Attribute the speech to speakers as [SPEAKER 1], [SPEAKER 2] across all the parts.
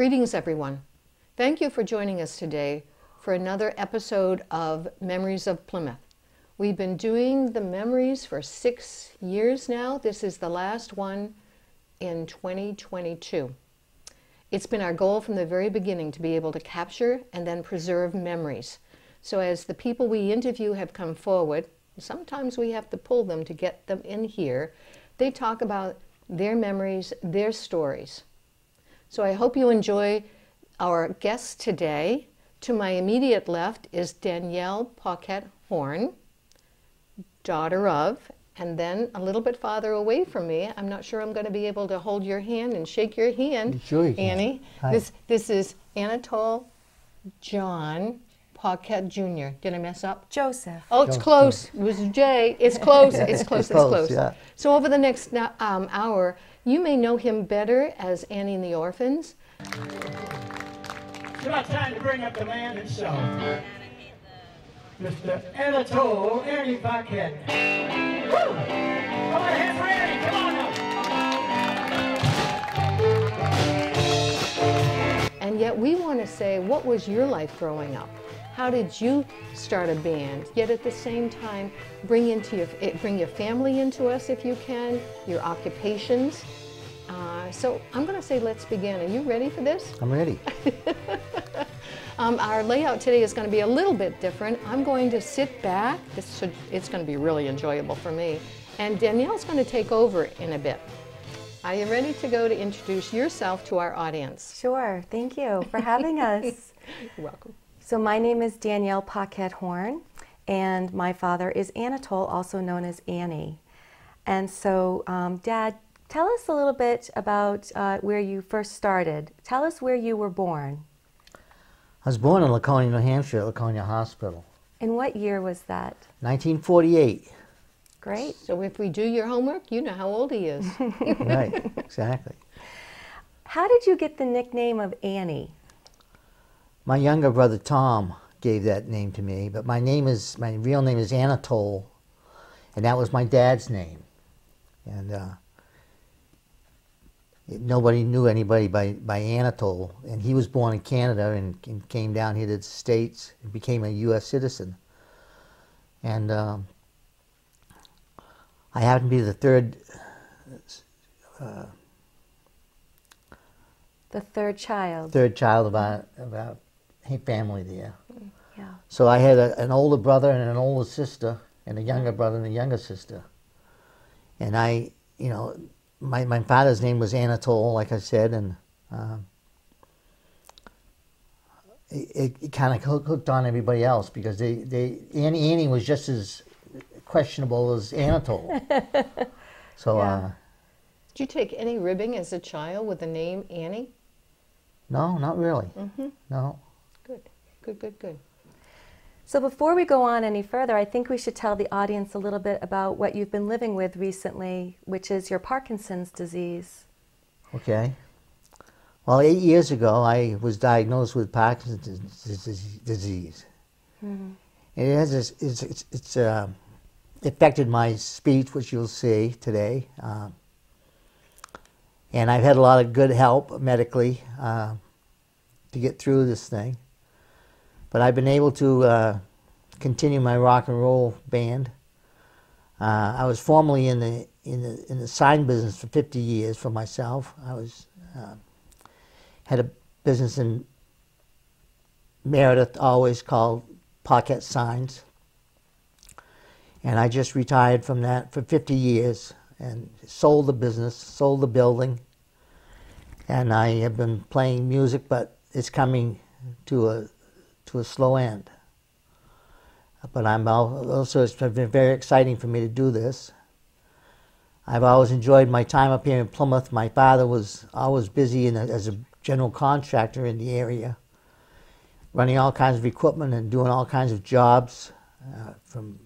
[SPEAKER 1] Greetings, everyone. Thank you for joining us today for another episode of Memories of Plymouth. We've been doing the memories for 6 years now. This is the last one in 2022. It's been our goal from the very beginning to be able to capture and then preserve memories. So as the people we interview have come forward, sometimes we have to pull them to get them in here. They talk about their memories, their stories. So I hope you enjoy our guest today. To my immediate left is Danielle Paquette Horn, daughter of, and then a little bit farther away from me, I'm not sure I'm going to be able to hold your hand and shake your hand,
[SPEAKER 2] sure you can.
[SPEAKER 1] Annie.
[SPEAKER 2] Hi.
[SPEAKER 1] This is Anatole John Paquette Jr. Did I mess up?
[SPEAKER 3] Joseph.
[SPEAKER 1] Oh, it's close. It was J. It's close. It's close. It's close.
[SPEAKER 2] Yeah.
[SPEAKER 1] So over the next hour, you may know him better as Annie and the Orphans.
[SPEAKER 4] It's about time to bring up the man himself, Mr. Anatole Annie Paquette. Woo! Come on, hands for Annie. Come on now.
[SPEAKER 1] And yet we want to say, what was your life growing up? How did you start a band? Yet at the same time, bring your family into us if you can, your occupations. So I'm going to say let's begin. Are you ready for this?
[SPEAKER 2] I'm ready.
[SPEAKER 1] Our layout today is going to be a little bit different. I'm going to sit back. It's going to be really enjoyable for me. And Danielle's going to take over in a bit. Are you ready to go to introduce yourself to our audience?
[SPEAKER 3] Sure. Thank you for having us.
[SPEAKER 1] You're welcome.
[SPEAKER 3] So my name is Danielle Paquette Horn, and my father is Anatole, also known as Annie. And so, Dad, tell us a little bit about where you first started. Tell us where you were born.
[SPEAKER 2] I was born in Laconia, New Hampshire, at Laconia Hospital.
[SPEAKER 3] And what year was that?
[SPEAKER 2] 1948.
[SPEAKER 3] Great.
[SPEAKER 1] So if we do your homework, you know how old he is.
[SPEAKER 2] Right, exactly.
[SPEAKER 3] How did you get the nickname of Annie?
[SPEAKER 2] My younger brother Tom gave that name to me, but my real name is Anatole, and that was my dad's name. And nobody knew anybody by Anatole, and he was born in Canada and came down here to the States and became a U.S. citizen. And I happened to be the third
[SPEAKER 3] child.
[SPEAKER 2] Third child of our family there.
[SPEAKER 3] Yeah.
[SPEAKER 2] So I had an older brother and an older sister, and a younger brother and a younger sister. And my father's name was Anatole, like I said, and it kind of hooked on everybody else because Annie was just as questionable as Anatole. So,
[SPEAKER 3] Yeah.
[SPEAKER 1] Did you take any ribbing as a child with the name Annie?
[SPEAKER 2] No, not really.
[SPEAKER 1] Mm-hmm.
[SPEAKER 2] No.
[SPEAKER 1] Good.
[SPEAKER 3] So before we go on any further, I think we should tell the audience a little bit about what you've been living with recently, which is your Parkinson's disease. Okay.
[SPEAKER 2] Well, 8 years ago, I was diagnosed with Parkinson's disease. Mm-hmm. And it has it's affected my speech, which you'll see today. And I've had a lot of good help medically to get through this thing. But I've been able to continue my rock and roll band. I was formerly in the sign business for 50 years for myself. I was had a business in Meredith, always called Paquette Signs. And I just retired from that for 50 years and sold the business, sold the building. And I have been playing music, but it's coming to a slow end. But it's been very exciting for me to do this. I've always enjoyed my time up here in Plymouth. My father was always busy as a general contractor in the area, running all kinds of equipment and doing all kinds of jobs, from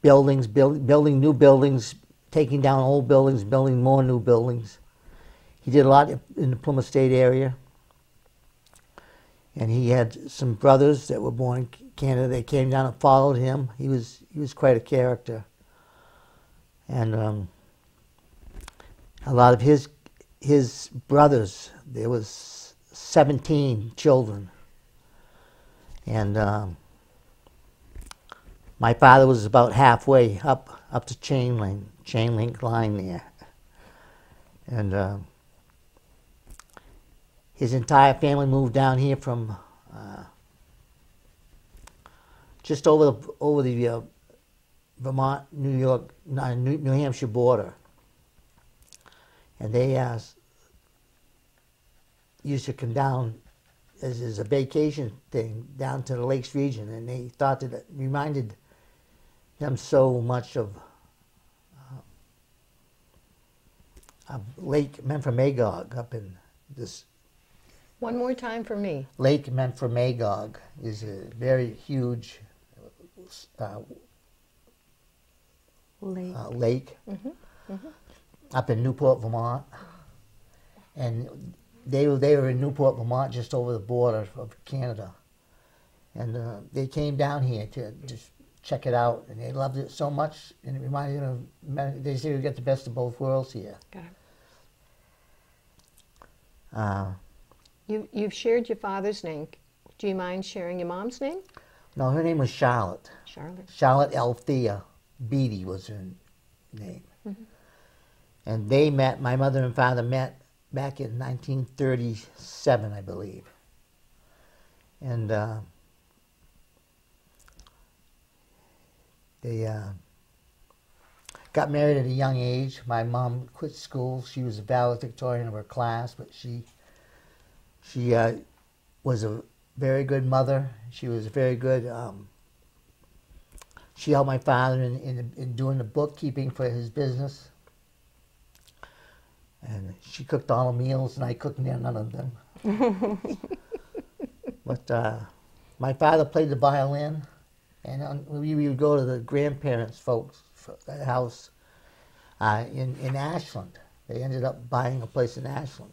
[SPEAKER 2] buildings, building new buildings, taking down old buildings, building more new buildings. He did a lot in the Plymouth State area. And he had some brothers that were born in Canada. They came down and followed him. He was quite a character. And a lot of his his brothers, there was 17 children. And my father was about halfway up the chain link line there. And his entire family moved down here from just over the Vermont, New York, New Hampshire border. And they used to come down as a vacation thing down to the Lakes region, and they thought that it reminded them so much of Lake Memphremagog up in this.
[SPEAKER 1] One more time for me.
[SPEAKER 2] Lake Memphremagog is a very huge lake up in Newport, Vermont, and they were in Newport, Vermont, just over the border of Canada, and they came down here to just check it out, and they loved it so much, and it reminded them of. They say we get the best of both worlds here.
[SPEAKER 1] Got it. You've shared your father's name. Do you mind sharing your mom's name?
[SPEAKER 2] No, her name was Charlotte.
[SPEAKER 1] Charlotte.
[SPEAKER 2] Charlotte Althea Beatty was her name. And they met, my mother and father met back in 1937, I believe. And they got married at a young age. My mom quit school. She was a valedictorian of her class, but she was a very good mother. She was very good. She helped my father in doing the bookkeeping for his business. And she cooked all the meals, and I cooked none of them. But my father played the violin, and we would go to the grandparents' folks' house in Ashland. They ended up buying a place in Ashland.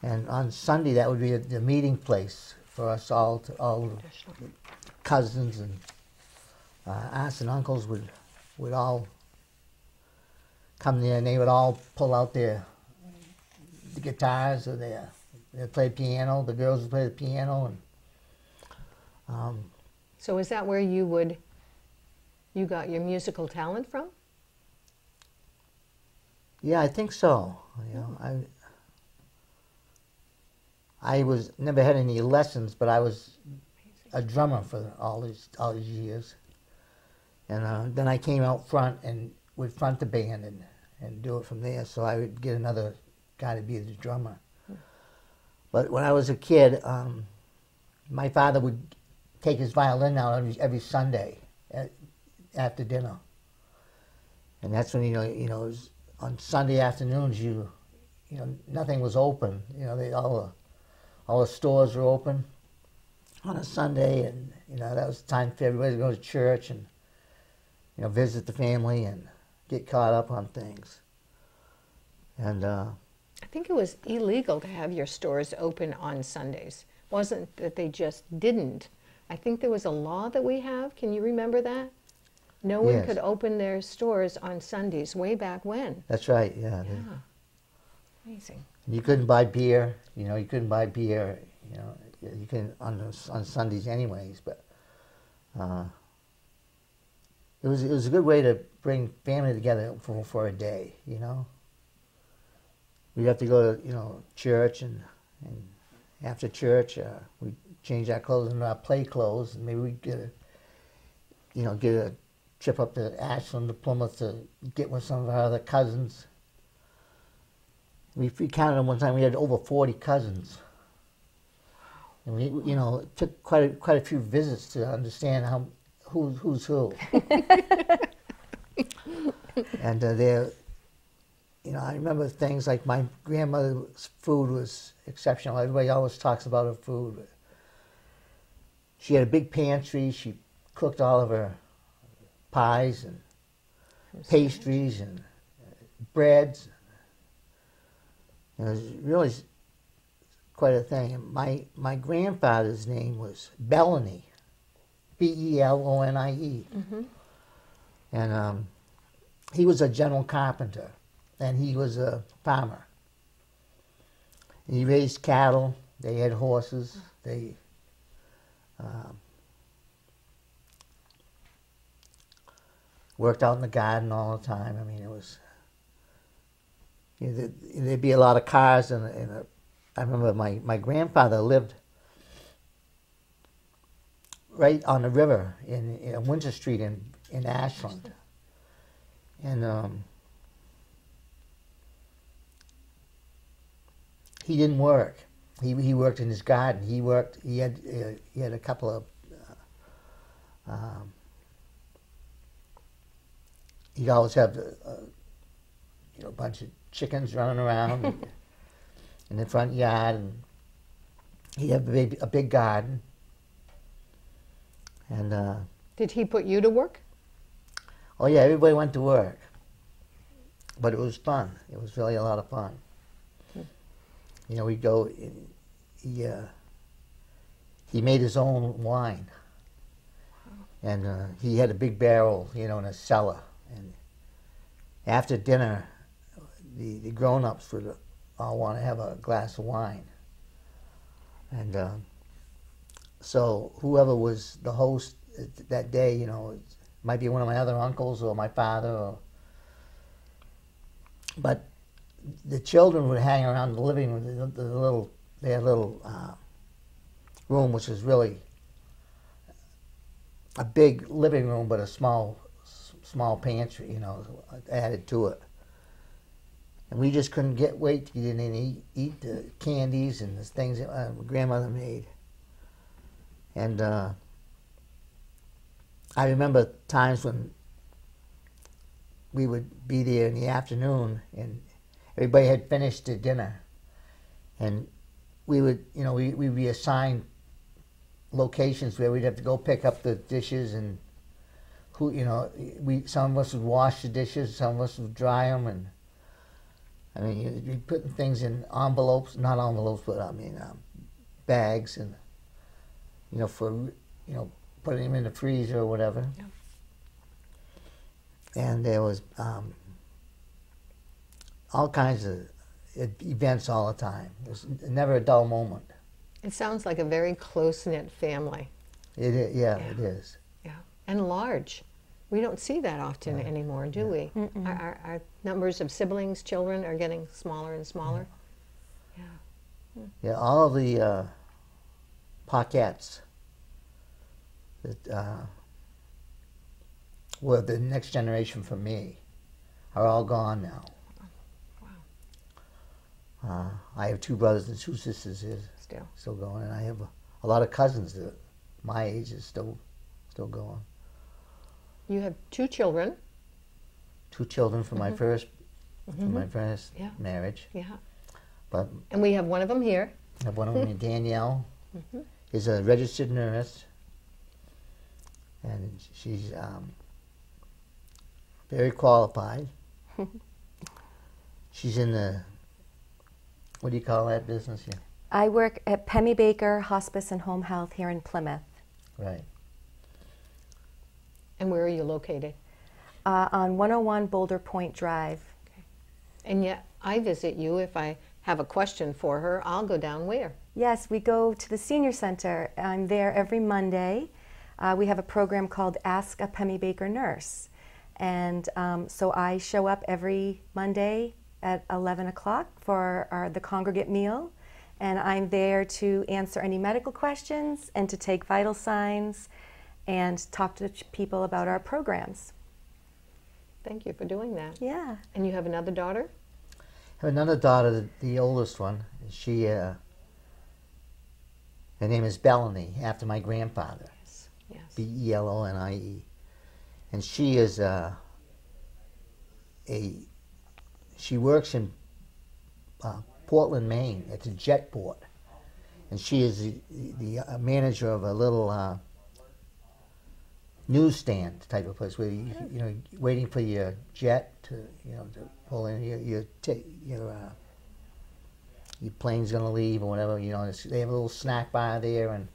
[SPEAKER 2] And on Sunday, that would be the meeting place for us all the cousins and aunts and uncles would all come there, and they would all pull out the guitars, or they'd play piano. The girls would play the piano, and
[SPEAKER 1] So is that where you got your musical talent from?
[SPEAKER 2] yeah, I think so. You know, I never had any lessons, but I was a drummer for all these years, and then I came out front and would front the band and do it from there. So I would get another guy to be the drummer. But when I was a kid, my father would take his violin out every Sunday after dinner, and that's when it was on Sunday afternoons. Nothing was open. All the stores were open on a Sunday, and that was the time for everybody to go to church and visit the family and get caught up on things. And
[SPEAKER 1] I think it was illegal to have your stores open on Sundays. It wasn't that they just didn't. I think there was a law that we have. Can you remember that? No one
[SPEAKER 2] Yes.
[SPEAKER 1] could open their stores on Sundays way back when.
[SPEAKER 2] that's right, yeah.
[SPEAKER 1] Amazing.
[SPEAKER 2] You couldn't buy beer. You couldn't buy beer. You couldn't on Sundays anyways. But it was a good way to bring family together for a day. We'd have to go to church, and after church we'd change our clothes into our play clothes, and maybe we'd get a trip up to Ashland, to Plymouth, to get with some of our other cousins. We counted them one time. We had over 40 cousins, and we it took quite a few visits to understand who's who. And I remember things like my grandmother's food was exceptional. Everybody always talks about her food. She had a big pantry. She cooked all of her pies and pastries and breads. It was really quite a thing. My grandfather's name was Bellony, Bellonie, and he was a general carpenter, and he was a farmer. He raised cattle. They had horses. They worked out in the garden all the time. I mean, it was, you know, there'd be a lot of cars I remember my grandfather lived right on the river in Winter Street in Ashland. And he didn't work. He worked in his garden. He had a couple of he'd always have a bunch of chickens running around in the front yard, and he'd have a big garden. And
[SPEAKER 1] Did he put you to work?
[SPEAKER 2] oh yeah, everybody went to work, but it was fun. It was really a lot of fun. You know, we'd go. He made his own wine, and he had a big barrel, you know, in a cellar. And after dinner, the grown-ups would all want to have a glass of wine. And so whoever was the host that day, you know, it might be one of my other uncles or my father, but the children would hang around the living room. They had a little room, which was really a big living room, but a small pantry, you know, added to it. And we just couldn't wait to get in and eat the candies and the things that my grandmother made. And I remember times when we would be there in the afternoon and everybody had finished their dinner, and we would, you know, we'd be assigned locations where we'd have to go pick up the dishes, and who, you know, some of us would wash the dishes, some of us would dry them, and I mean, you'd be putting things in envelopes, not envelopes, but I mean bags, and you know, for, you know, putting them in the freezer or whatever.
[SPEAKER 1] Yeah.
[SPEAKER 2] And there was all kinds of events all the time. It was never a dull moment.
[SPEAKER 1] It sounds like a very close-knit family.
[SPEAKER 2] It is, yeah, it is.
[SPEAKER 1] Yeah, and large. We don't see that often anymore, do we? Our numbers of siblings, children are getting smaller and smaller. Yeah.
[SPEAKER 2] Yeah, all of the Paquettes that were the next generation from me are all gone now.
[SPEAKER 1] Wow.
[SPEAKER 2] I have 2 brothers and 2 sisters here still going, and I have a lot of cousins that my age is still going.
[SPEAKER 1] You have 2 children.
[SPEAKER 2] 2 children from my first marriage.
[SPEAKER 1] Yeah.
[SPEAKER 2] But
[SPEAKER 1] And we have one of them here.
[SPEAKER 2] I have one of them, Danielle, is a registered nurse, and she's very qualified. She's in the, what do you call that business here?
[SPEAKER 3] I work at Pennybaker Hospice and Home Health here in Plymouth.
[SPEAKER 2] Right.
[SPEAKER 1] And where are you located?
[SPEAKER 3] On 101 Boulder Point Drive.
[SPEAKER 1] And yet I visit you. If I have a question for her, I'll go down where?
[SPEAKER 3] Yes, we go to the senior center. I'm there every Monday. We have a program called Ask a Pennybaker Nurse. And so I show up every Monday at 11 o'clock for the congregate meal. And I'm there to answer any medical questions and to take vital signs and talk to people about our programs.
[SPEAKER 1] Thank you for doing that.
[SPEAKER 3] Yeah.
[SPEAKER 1] And you have another daughter?
[SPEAKER 2] I have another daughter, the oldest one. She, her name is Bellany, after my grandfather.
[SPEAKER 1] Yes. Yes.
[SPEAKER 2] Belonie. And she is she works in Portland, Maine, at the jet port. And she is the manager of a little newsstand type of place where you know, waiting for your jet to, you know, to pull in. Your plane's gonna leave or whatever. You know, they have a little snack bar there, and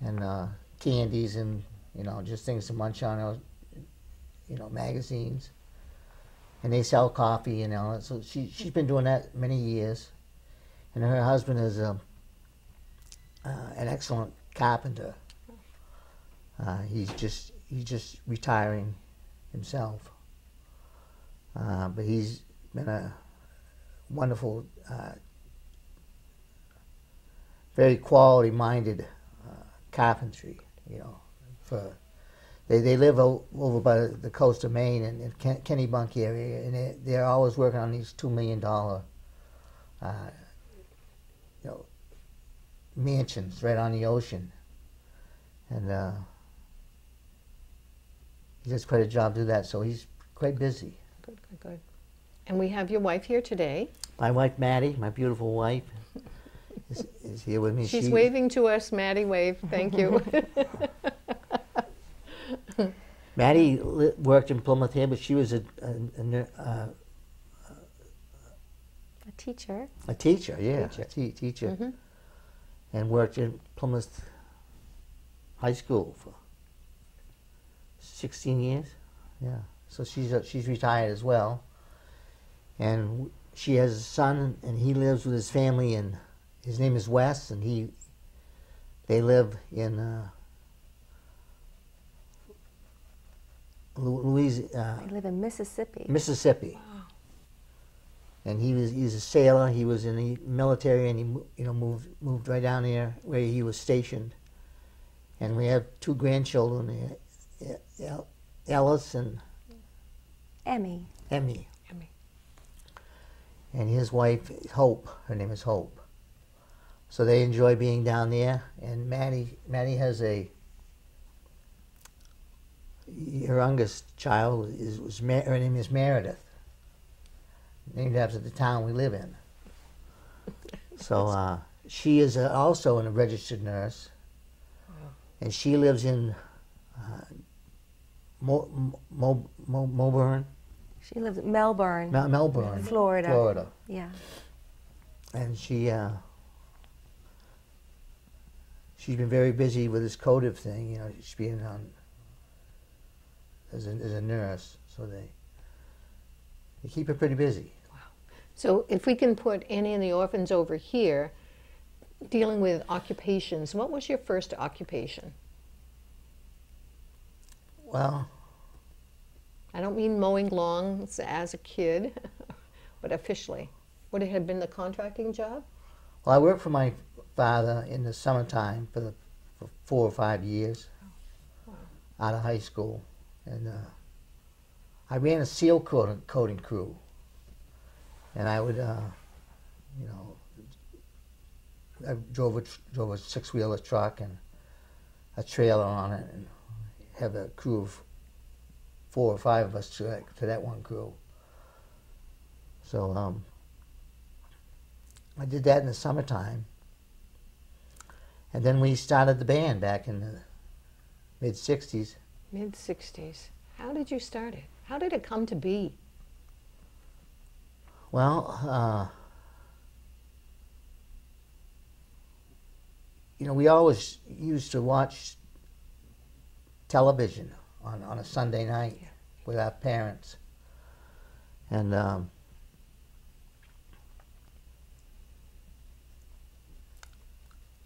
[SPEAKER 2] and candies and, you know, just things to munch on. You know, magazines, and they sell coffee. You know, so she's been doing that many years, and her husband is an excellent carpenter. He's just retiring himself, but he's been a wonderful, very quality-minded carpentry. You know, they live over by the coast of Maine in Kennebunk area, and they're always working on these $2 million, mansions right on the ocean, and he does quite a job to that. So he's quite busy.
[SPEAKER 1] Good, good, good. And we have your wife here today.
[SPEAKER 2] My wife Maddie, my beautiful wife, is here with me.
[SPEAKER 1] She's waving to us. Maddie, wave. Thank you.
[SPEAKER 2] Maddie worked in Plymouth here, but she was a
[SPEAKER 3] teacher.
[SPEAKER 2] A teacher, yeah, teacher,
[SPEAKER 1] Mm-hmm.
[SPEAKER 2] and worked in Plymouth High School for 16 years. Yeah, so she's retired as well, and she has a son, and he lives with his family, and his name is Wes, and they live in
[SPEAKER 3] I live in Mississippi.
[SPEAKER 2] Mississippi.
[SPEAKER 1] Wow.
[SPEAKER 2] And he's a sailor. He was in the military, and he moved right down there where he was stationed. And we have 2 grandchildren, Ellis and
[SPEAKER 3] Emmy.
[SPEAKER 2] Emmy. And his wife, Hope. Her name is Hope. So they enjoy being down there. And Maddie has her youngest child her name is Meredith, named after the town we live in. So she is also a registered nurse, and she lives in Melbourne.
[SPEAKER 3] She lives in Melbourne,
[SPEAKER 2] Melbourne,
[SPEAKER 3] Florida. Yeah.
[SPEAKER 2] And she's been very busy with this CODIV thing. You know, she's been on as a nurse, so they keep her pretty busy.
[SPEAKER 1] Wow. So if we can put Annie and the orphans over here, dealing with occupations, what was your first occupation?
[SPEAKER 2] Well,
[SPEAKER 1] I don't mean mowing lawns as a kid, but officially. Would it have been the contracting job?
[SPEAKER 2] well, I worked for my father in the summertime for 4 or 5 years out of high school. And I ran a seal coating crew, and I would, I drove a 6-wheeler truck and a trailer on it, and have a crew of 4 or 5 of us to that one crew. So I did that in the summertime, and then we started the band back in the mid-'60s.
[SPEAKER 1] Mid-'60s. How did you start it? How did it come to be?
[SPEAKER 2] Well, we always used to watch television on a Sunday night with our parents. And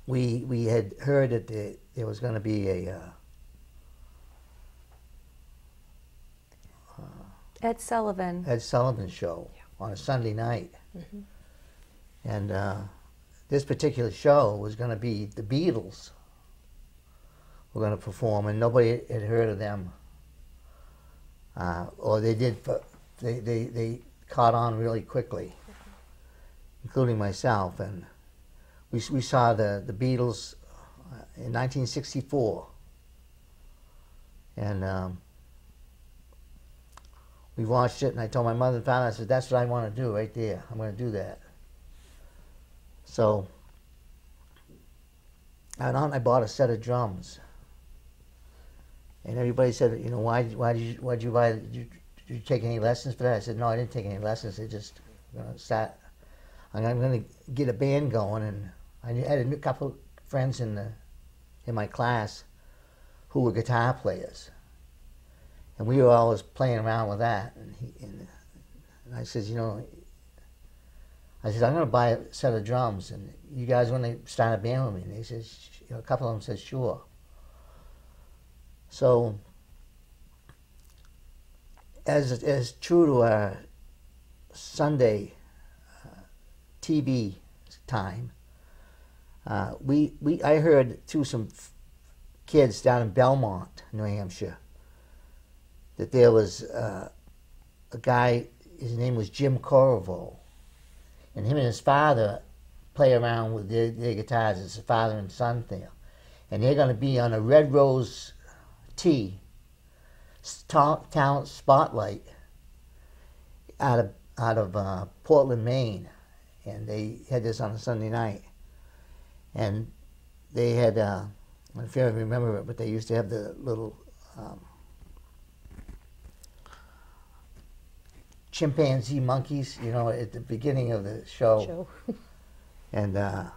[SPEAKER 2] we had heard that there was going to be a
[SPEAKER 3] Ed Sullivan
[SPEAKER 2] show on a Sunday night. Mm-hmm. And this particular show was going to be the Beatles were going to perform, and nobody had heard of them. Or they did, they caught on really quickly, including myself. And we saw the Beatles in 1964. And we watched it, and I told my mother and father, I said, that's what I want to do right there. I'm going to do that. So I went out and I bought a set of drums. And everybody said, why did you buy it? Did you take any lessons for that? I said, no, I didn't take any lessons. I just I'm going to get a band going. And I had a couple of friends in my class who were guitar players. And we were always playing around with that. And I said, I said, I'm going to buy a set of drums, and you guys want to start a band with me? And they said, a couple of them said, sure. So, as true to our Sunday TV time, I heard through some kids down in Belmont, New Hampshire, that there was a guy, his name was Jim Corvo, and him and his father play around with their guitars. It's a father and son thing. And they're going to be on a Red Rose T talent spotlight out of Portland, Maine. And they had this on a Sunday night. And they had, I don't know if you ever remember it, but they used to have the little chimpanzee monkeys, you know, at the beginning of the show. And it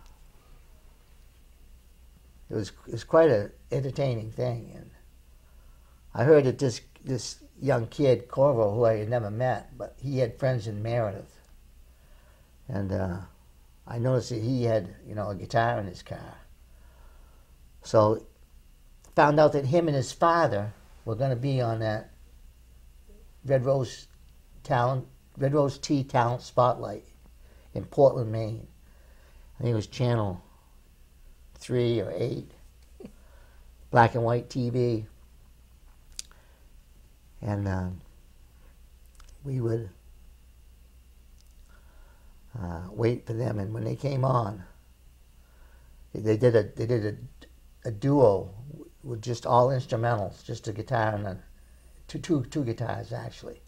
[SPEAKER 2] was quite an entertaining thing. And I heard that this young kid, Corvo, who I had never met, but he had friends in Meredith. And I noticed that he had, you know, a guitar in his car. So found out that him and his father were going to be on that Red Rose T Talent Spotlight in Portland, Maine. I think it was channel 3 or 8, black and white TV. And we would wait for them, and when they came on, they did a duo with just all instrumentals, just a guitar and two guitars actually.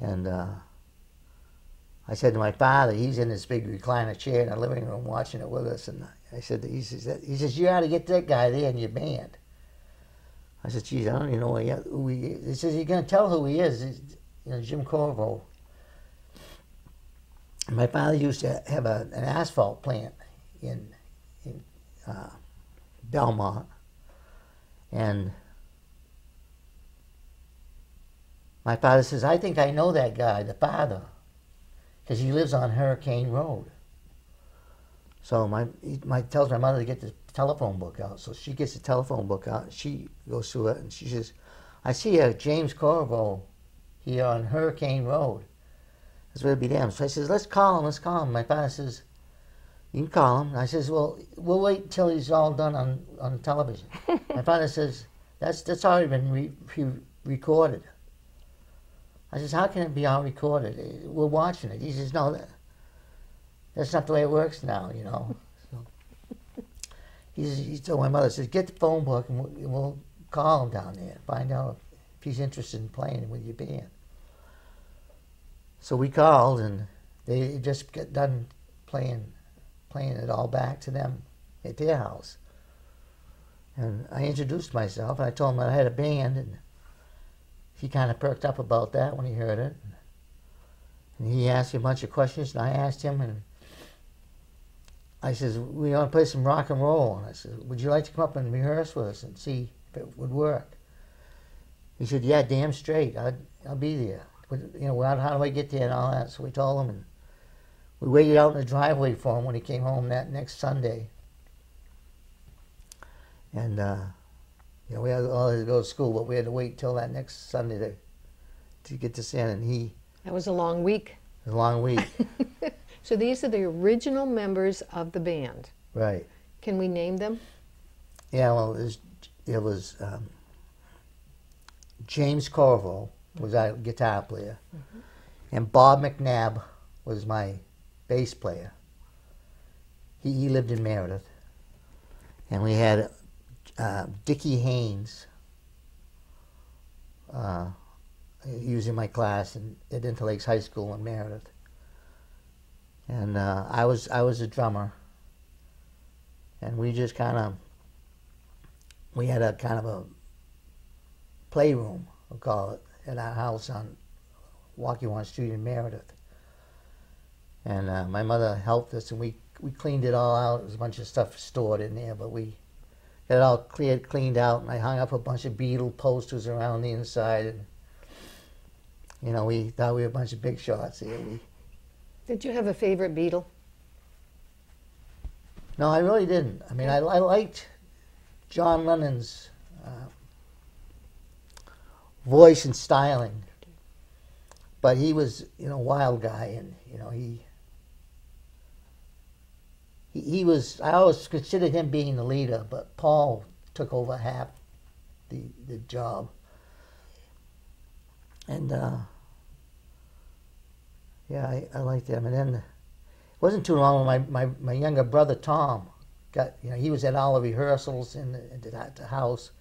[SPEAKER 2] And I said to my father, he's in this big recliner chair in the living room watching it with us, and I said, he says, you ought to get that guy there in your band. I said, geez, I don't even know who he is. He says, you're going to tell who he is. He's, you know, Jim Corvo. My father used to have an asphalt plant in Belmont, and my father says, I think I know that guy, the father, because he lives on Hurricane Road. So my tells my mother to get the telephone book out. So she gets the telephone book out, and she goes through it, and she says, I see a James Corvo here on Hurricane Road. That's where it'd be them. So I says, let's call him. My father says, you can call him. And I says, well, we'll wait until he's all done on television. My father says, that's already been recorded. I says, how can it be all recorded? We're watching it. He says, no, that's not the way it works now, you know. So he told my mother, says, get the phone book and we'll call him down there, find out if he's interested in playing with your band. So we called, and they just got done playing it all back to them at their house. And I introduced myself, and I told him that I had a band, and he kind of perked up about that when he heard it. And he asked me a bunch of questions, and I asked him, and I says, we want to play some rock and roll. And I said, would you like to come up and rehearse with us and see if it would work? He said, yeah, damn straight, I'll be there. You know, how do I get there and all that? So we told him, and we waited out in the driveway for him when he came home that next Sunday. And, you know, we had all to go to school, but we had to wait till that next Sunday to get this in, and
[SPEAKER 1] That was a long week.
[SPEAKER 2] It was a long week.
[SPEAKER 1] So these are the original members of the band.
[SPEAKER 2] Right.
[SPEAKER 1] Can we name them?
[SPEAKER 2] Yeah, well, it was James Corvo was our guitar player, and Bob McNabb was my bass player. He lived in Meredith. And we had Dickie Haynes, he was in my class at Interlakes High School in Meredith. And I was a drummer. And we just we had a kind of a playroom, we'll call it, at our house on Waukee Street in Meredith. And my mother helped us, and we cleaned it all out. There was a bunch of stuff stored in there, but we got it all cleaned out, and I hung up a bunch of Beatle posters around the inside. And, you know, we thought we were a bunch of big shots here.
[SPEAKER 1] Did you have a favorite Beatle?
[SPEAKER 2] No, I really didn't. I mean, I liked John Lennon's voice and styling, but he was, you know, a wild guy, and you know, he was. I always considered him being the leader, but Paul took over half the job, and yeah, I liked him. And then it wasn't too long when my younger brother Tom got, you know, he was at all the rehearsals at the house.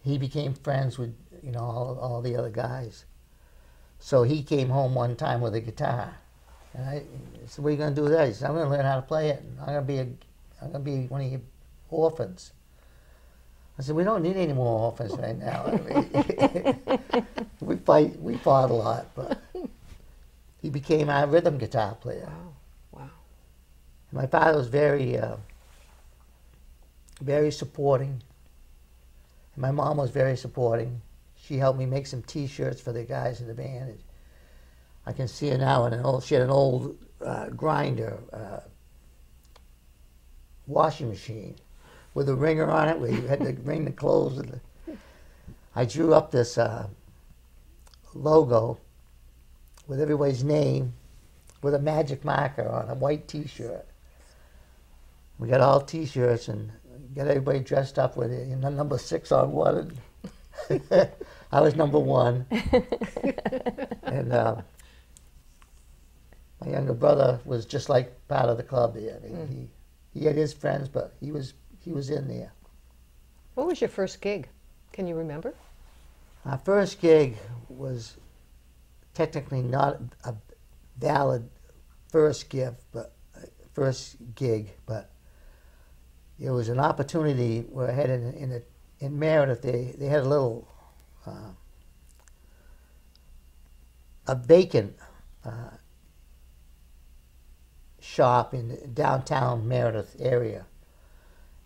[SPEAKER 2] He became friends with, you know, all the other guys. So he came home one time with a guitar, and I said, "What are you going to do with that?" He said, "I'm going to learn how to play it. And I'm going to be one of your orphans." I said, "We don't need any more orphans right now." I mean, we fought a lot, but he became our rhythm guitar player.
[SPEAKER 1] Wow, wow.
[SPEAKER 2] My father was very, very supporting. And my mom was very supporting. She helped me make some T-shirts for the guys in the band. I can see her now she had an old grinder, washing machine with a wringer on it where you had to wring the clothes. I drew up this logo with everybody's name with a magic marker on a white T-shirt. We got all T-shirts and got everybody dressed up with it. You know, number 6 on one. I was number 1. And my younger brother was just like part of the club there. I mean, he had his friends, but he was in there.
[SPEAKER 1] What was your first gig? Can you remember?
[SPEAKER 2] Our first gig was technically not a valid first gig, but it was an opportunity where I had in Meredith. They had a little a vacant shop in the downtown Meredith area,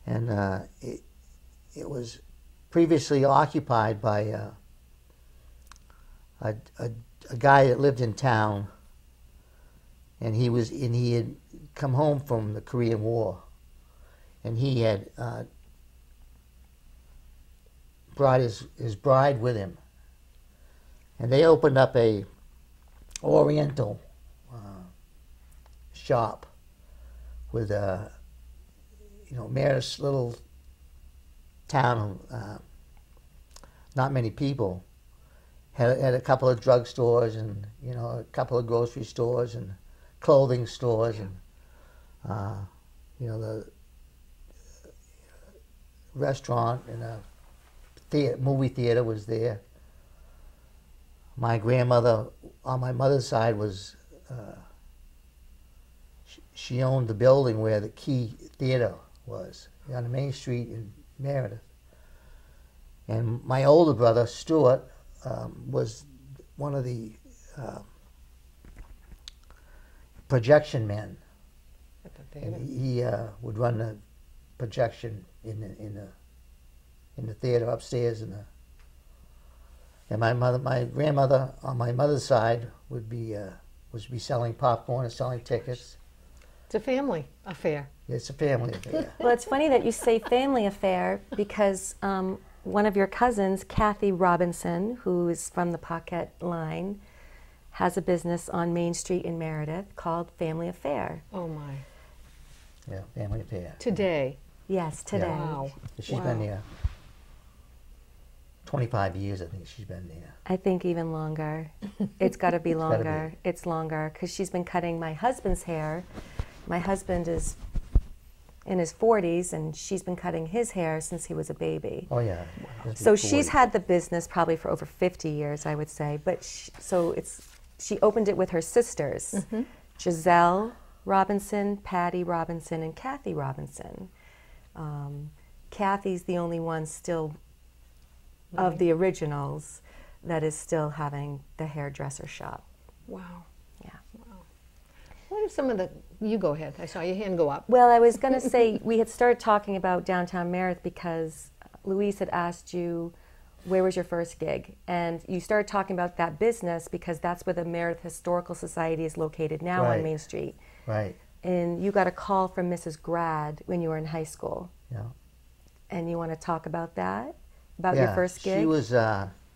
[SPEAKER 2] and it was previously occupied by a guy that lived in town, and he had come home from the Korean War, and he had brought his bride with him, and they opened up a Oriental shop with Meredith's little town, not many people. Had a couple of drugstores and a couple of grocery stores and clothing stores, and the restaurant and a movie theater was there. My grandmother on my mother's side was she owned the building where the Key Theater was on the main street in Meredith. And my older brother Stuart was one of the projection men. And he would run the projection in the theater upstairs and my grandmother on my mother's side would be selling popcorn and selling tickets.
[SPEAKER 1] It's a family affair.
[SPEAKER 2] It's a family affair.
[SPEAKER 3] Well, it's funny that you say family affair because one of your cousins, Kathy Robinson, who is from the Paquette line, has a business on Main Street in Meredith called Family Affair.
[SPEAKER 1] Oh my.
[SPEAKER 2] Yeah, Family Affair.
[SPEAKER 1] Today.
[SPEAKER 3] Yes, today.
[SPEAKER 2] Yeah.
[SPEAKER 1] Wow.
[SPEAKER 2] She's been there 25 years, I think she's been there.
[SPEAKER 3] I think even longer. It's got to be longer. It's longer because she's been cutting my husband's hair. My husband is in his 40s, and she's been cutting his hair since he was a baby.
[SPEAKER 2] Oh yeah.
[SPEAKER 3] So she's had the business probably for over 50 years, I would say. But she opened it with her sisters, Giselle Robinson, Patty Robinson, and Kathy Robinson. Kathy's the only one still of the originals that is still having the hairdresser shop.
[SPEAKER 1] Wow.
[SPEAKER 3] Yeah.
[SPEAKER 1] Wow. What are some of you go ahead. I saw your hand go up.
[SPEAKER 3] Well, I was going to say we had started talking about downtown Meredith because Louise had asked you where was your first gig? And you started talking about that business because that's where the Meredith Historical Society is located now
[SPEAKER 2] Right.
[SPEAKER 3] on Main Street.
[SPEAKER 2] Right.
[SPEAKER 3] And you got a call from Mrs. Grad when you were in high school.
[SPEAKER 2] Yeah.
[SPEAKER 3] And you want to talk about that? About your first gig?
[SPEAKER 2] She was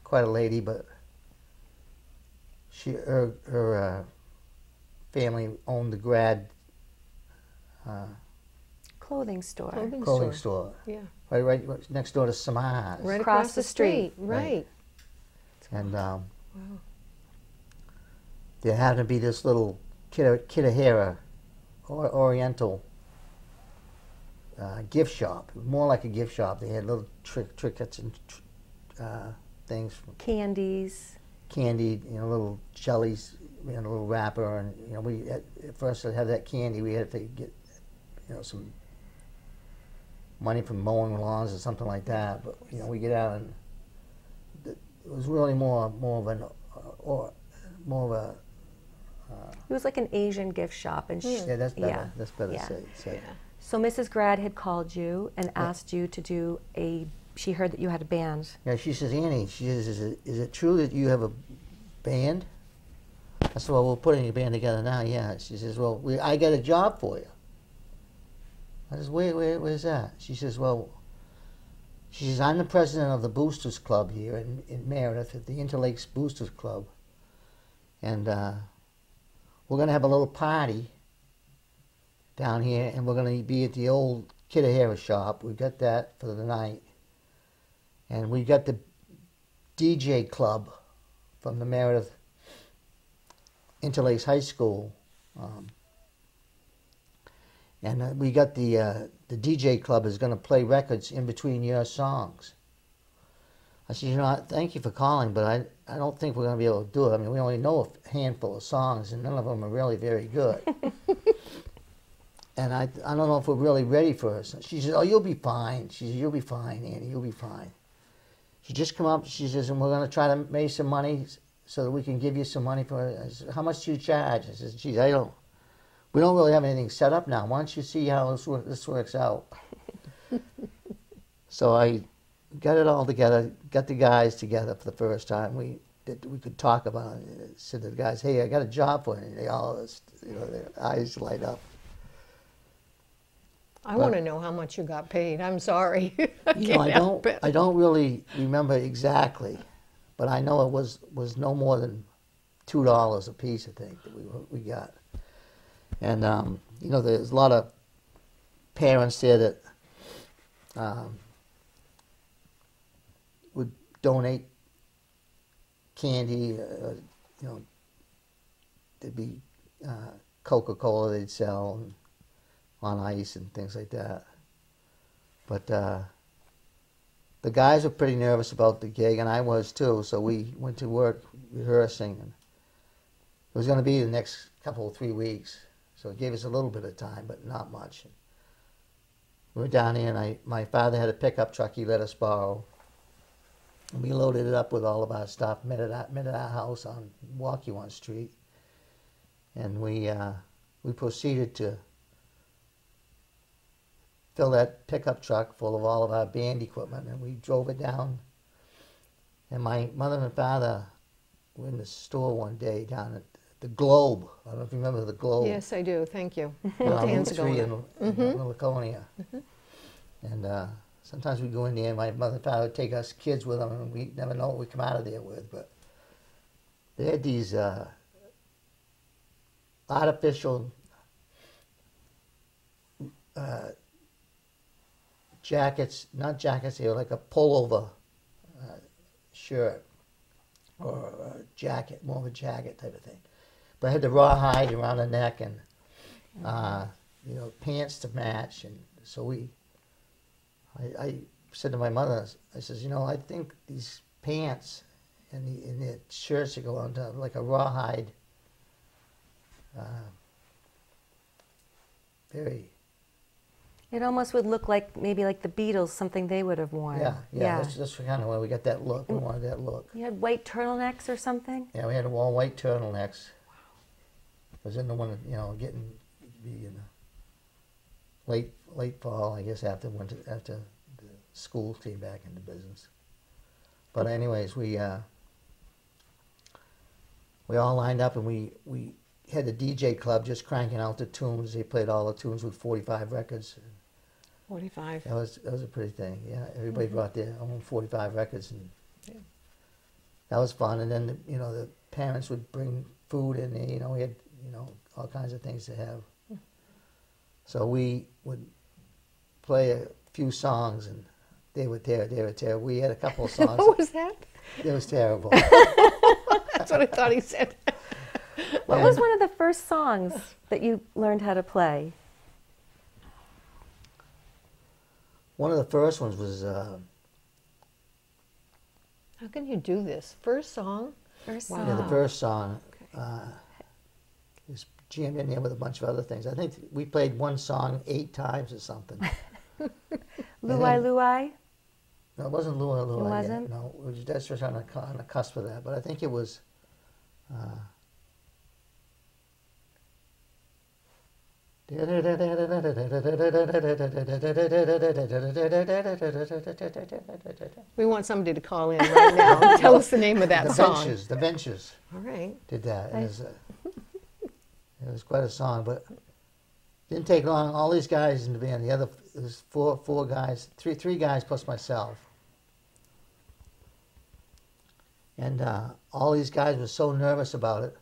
[SPEAKER 2] quite a lady, but her family owned the Grad
[SPEAKER 3] Clothing store.
[SPEAKER 2] clothing store.
[SPEAKER 1] Yeah.
[SPEAKER 2] Right next door to Samars.
[SPEAKER 1] Right across the street. Right.
[SPEAKER 2] And there happened to be this little Kitahara Oriental gift shop. It was more like a gift shop. They had little trinkets and things,
[SPEAKER 3] Candies.
[SPEAKER 2] candied, little jellies in a little wrapper, and we at first to have that candy, we had to get some money from mowing lawns or something like that. But we get out, and it was really more of a
[SPEAKER 3] It was like an Asian gift shop. And
[SPEAKER 2] yeah, that's better.
[SPEAKER 3] Yeah.
[SPEAKER 2] That's better
[SPEAKER 3] Yeah.
[SPEAKER 2] to say.
[SPEAKER 3] So Mrs. Grad had called you and asked you to do she heard that you had a band.
[SPEAKER 2] Yeah, she says, Annie, she says, is it true that you have a band? I said, well, we're putting a band together now, yeah. She says, well, I got a job for you. I says, where's that? She says, I'm the president of the Boosters Club here in Meredith, at the Interlakes Boosters Club. And we're going to have a little party down here, and we're going to be at the old Kitahara shop. We got that for the night. And we got the DJ club from the Meredith Interlakes High School. And we got the DJ club is going to play records in between your songs. I said, thank you for calling, but I don't think we're going to be able to do it. I mean, we only know a handful of songs, and none of them are really very good. And I don't know if we're really ready for it. She says, oh, you'll be fine. She says, you'll be fine, Annie, you'll be fine. She just come up, she says, and we're going to try to make some money so that we can give you some money for it. I said, how much do you charge? I said, geez, we don't really have anything set up now. Why don't you see how this works out? So I got it all together, got the guys together for the first time. We could talk about it. I said to the guys, hey, I got a job for you. And they all, their eyes light up.
[SPEAKER 1] I want to know how much you got paid. I'm sorry.
[SPEAKER 2] I don't really remember exactly, but I know it was no more than $2 a piece, I think, that we got. And there's a lot of parents there that would donate candy. There'd be Coca-Cola they'd sell on ice and things like that. But the guys were pretty nervous about the gig, and I was too. So we went to work rehearsing, and it was going to be the next couple of 3 weeks. So it gave us a little bit of time, but not much. We were down here, and my father had a pickup truck he let us borrow. And we loaded it up with all of our stuff, met at our house on Walkie-One Street. And we proceeded to fill that pickup truck full of all of our band equipment, and we drove it down. And my mother and father were in the store one day down at the Globe. I don't know if you remember the Globe.
[SPEAKER 1] Yes, I do. Thank you.
[SPEAKER 2] Route
[SPEAKER 1] Hands
[SPEAKER 2] 3
[SPEAKER 1] going up.
[SPEAKER 2] in Laconia. And sometimes we'd go in there, and my mother and father would take us kids with them, and we never know what we'd come out of there with. But they had these artificial jackets, not jackets, they were like a pullover shirt or a jacket, more of a jacket type of thing. But I had the rawhide around the neck and pants to match. And so I said to my mother, I says, I think these pants and the shirts that go on to like a rawhide, very.
[SPEAKER 3] It almost would look like maybe like the Beatles, something they would have worn.
[SPEAKER 2] Yeah. That's kind of why we got that look. We wanted that look.
[SPEAKER 3] You had white turtlenecks or something?
[SPEAKER 2] Yeah, we had all white turtlenecks. I was in the one, getting be in the late fall, I guess, after the school came back into business. But anyways, we all lined up and we had the DJ club just cranking out the tunes. They played all the tunes with 45 records.
[SPEAKER 1] 45.
[SPEAKER 2] That was a pretty thing. Yeah, everybody brought their own 45 records, and that was fun. And then the parents would bring food in there. We had all kinds of things to have. So we would play a few songs, and they were terrible. We had a couple of songs.
[SPEAKER 1] What was that?
[SPEAKER 2] It was terrible.
[SPEAKER 1] That's what I thought he said.
[SPEAKER 3] What was one of the first songs that you learned how to play?
[SPEAKER 2] One of the first ones was.
[SPEAKER 1] How can you do this? First song?
[SPEAKER 3] First
[SPEAKER 1] Wow.
[SPEAKER 3] song.
[SPEAKER 2] Yeah, the first song was jammed in there with a bunch of other things. I think we played one song 8 times or something.
[SPEAKER 3] Luai Luai?
[SPEAKER 2] No, it wasn't Lua Lua.
[SPEAKER 3] It wasn't?
[SPEAKER 2] No, it was that's just on the cusp of that. But I think it was.
[SPEAKER 1] We want somebody to call in right now and tell us the name of that
[SPEAKER 2] the
[SPEAKER 1] song.
[SPEAKER 2] Benches, the Benches
[SPEAKER 1] All right.
[SPEAKER 2] did that. And it was quite a song, but didn't take long. All these guys in the band, it was four guys, three guys plus myself. And all these guys were so nervous about it.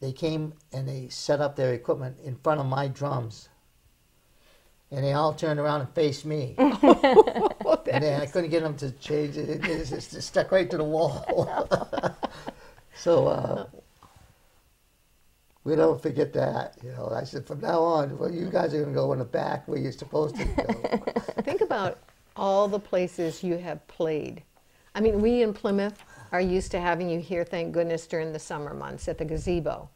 [SPEAKER 2] They came and they set up their equipment in front of my drums. And they all turned around and faced me. And I couldn't get them to change it. It just stuck right to the wall. So we don't forget that. I said, from now on, well, you guys are going to go in the back where you're supposed to go.
[SPEAKER 1] Think about all the places you have played. I mean, we in Plymouth are used to having you here, thank goodness, during the summer months at the gazebo.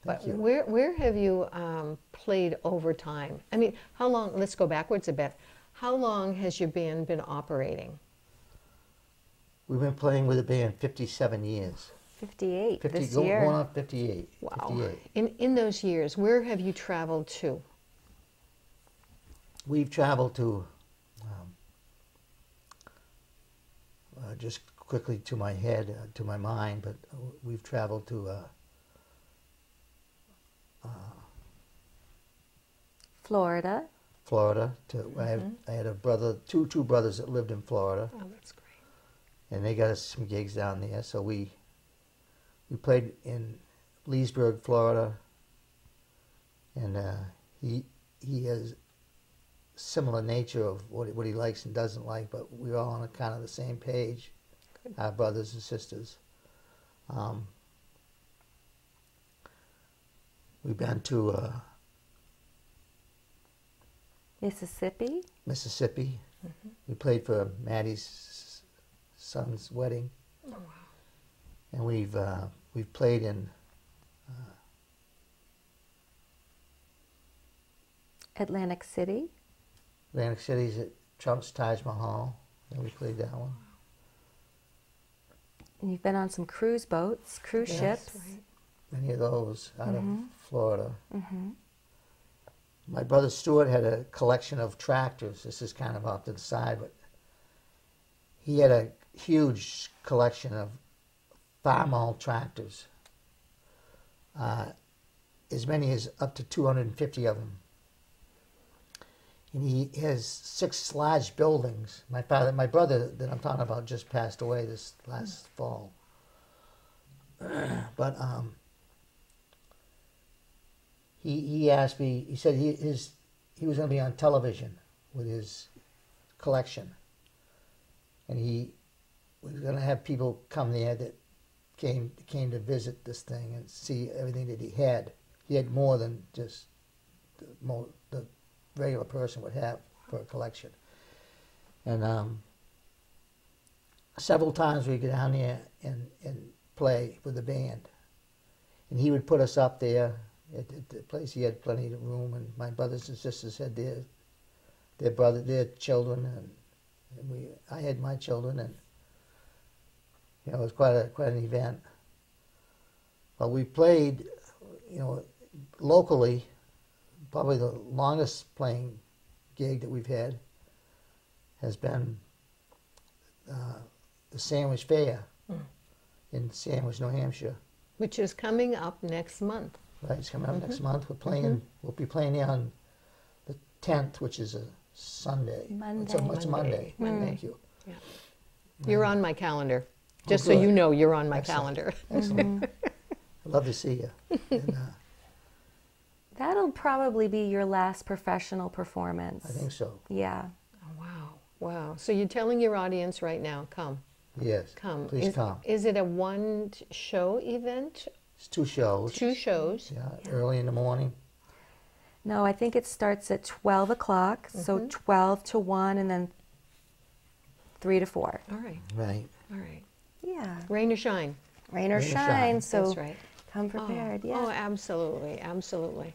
[SPEAKER 1] But
[SPEAKER 2] you.
[SPEAKER 1] where have you played over time? I mean, how long, let's go backwards a bit. How long has your band been operating?
[SPEAKER 2] We've been playing with the band 57 years.
[SPEAKER 3] 58 this
[SPEAKER 2] Going
[SPEAKER 3] year.
[SPEAKER 2] on 58.
[SPEAKER 1] Wow.
[SPEAKER 2] 58.
[SPEAKER 1] In those years, where have you traveled to?
[SPEAKER 2] We've traveled to, just quickly to my head, to my mind, but we've traveled to
[SPEAKER 3] Florida.
[SPEAKER 2] Florida. I had a brother, two brothers that lived in Florida,
[SPEAKER 1] Oh, that's great.
[SPEAKER 2] and they got us some gigs down there. So we played in Leesburg, Florida, and he has similar nature of what he likes and doesn't like, but we're all on kind of the same page, our brothers and sisters. We've been to
[SPEAKER 3] Mississippi.
[SPEAKER 2] Mississippi. We played for Maddie's son's wedding.
[SPEAKER 1] Oh, wow.
[SPEAKER 2] And we've played in
[SPEAKER 3] Atlantic City.
[SPEAKER 2] Atlantic City's at Trump's Taj Mahal. And we played that one.
[SPEAKER 3] And you've been on some cruise boats, cruise
[SPEAKER 2] Yes.
[SPEAKER 3] ships.
[SPEAKER 1] That's right.
[SPEAKER 2] Many of those out of Florida.
[SPEAKER 3] Mm-hmm.
[SPEAKER 2] My brother Stuart had a collection of tractors. This is kind of off to the side, but he had a huge collection of farm-haul tractors. As many as up to 250 of them. And he has 6 large buildings. My brother that I'm talking about just passed away this last fall. But he asked me, he said he was going to be on television with his collection. And he was going to have people come there that came to visit this thing and see everything that he had. He had more than just the regular person would have for a collection. And several times we'd go down there and play with the band. And he would put us up there at the place. He had plenty of room, and my brothers and sisters had their children, and I had my children, and it was quite an event. But we played, locally. Probably the longest playing gig that we've had has been the Sandwich Fair in Sandwich, New Hampshire.
[SPEAKER 1] Which is coming up next month.
[SPEAKER 2] Right, it's coming up next month. We're playing. We'll be playing there on the 10th, which is a Sunday.
[SPEAKER 3] Monday.
[SPEAKER 2] It's a Monday.
[SPEAKER 1] Monday.
[SPEAKER 2] Thank you.
[SPEAKER 1] Yeah. You're on my calendar. Just so
[SPEAKER 2] good.
[SPEAKER 1] you know, you're on my
[SPEAKER 2] Excellent.
[SPEAKER 1] calendar.
[SPEAKER 2] Excellent. I'd love to see you. And,
[SPEAKER 3] That'll probably be your last professional performance.
[SPEAKER 2] I think so.
[SPEAKER 3] Yeah.
[SPEAKER 1] Oh, wow. Wow. So you're telling your audience right now, come.
[SPEAKER 2] Yes.
[SPEAKER 1] Come.
[SPEAKER 2] Please come.
[SPEAKER 1] Is it a one-show event?
[SPEAKER 2] It's 2 shows.
[SPEAKER 1] 2 shows?
[SPEAKER 2] Yeah, early in the morning.
[SPEAKER 3] No, I think it starts at 12 o'clock, so 12 to 1, and then 3 to 4.
[SPEAKER 1] All right.
[SPEAKER 2] Right.
[SPEAKER 1] All right.
[SPEAKER 3] Yeah.
[SPEAKER 1] Rain or shine.
[SPEAKER 3] Rain or
[SPEAKER 2] Rain or
[SPEAKER 3] shine,
[SPEAKER 2] shine.
[SPEAKER 3] so
[SPEAKER 1] That's right.
[SPEAKER 3] come prepared.
[SPEAKER 1] Oh, absolutely. Absolutely.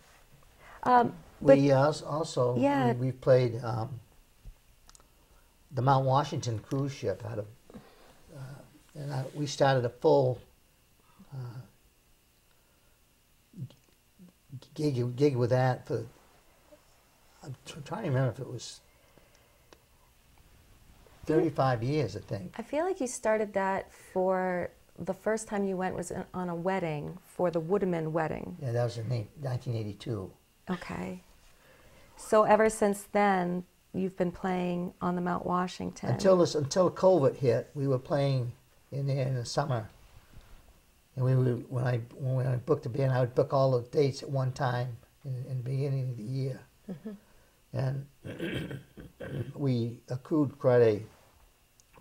[SPEAKER 3] But
[SPEAKER 2] We also
[SPEAKER 3] Yeah.
[SPEAKER 2] we've played the Mount Washington cruise ship out of, we started a full gig with that for. I'm trying to remember if it was 35 years, I think.
[SPEAKER 3] I feel like you started that for the first time you went was on a wedding, for the Woodman wedding.
[SPEAKER 2] Yeah, that was in 1982.
[SPEAKER 3] Okay. So ever since then, you've been playing on the Mount Washington.
[SPEAKER 2] Until COVID hit, we were playing in there in the summer. And we would, when I booked a band, I would book all the dates at one time in the beginning of the year. And we accrued quite a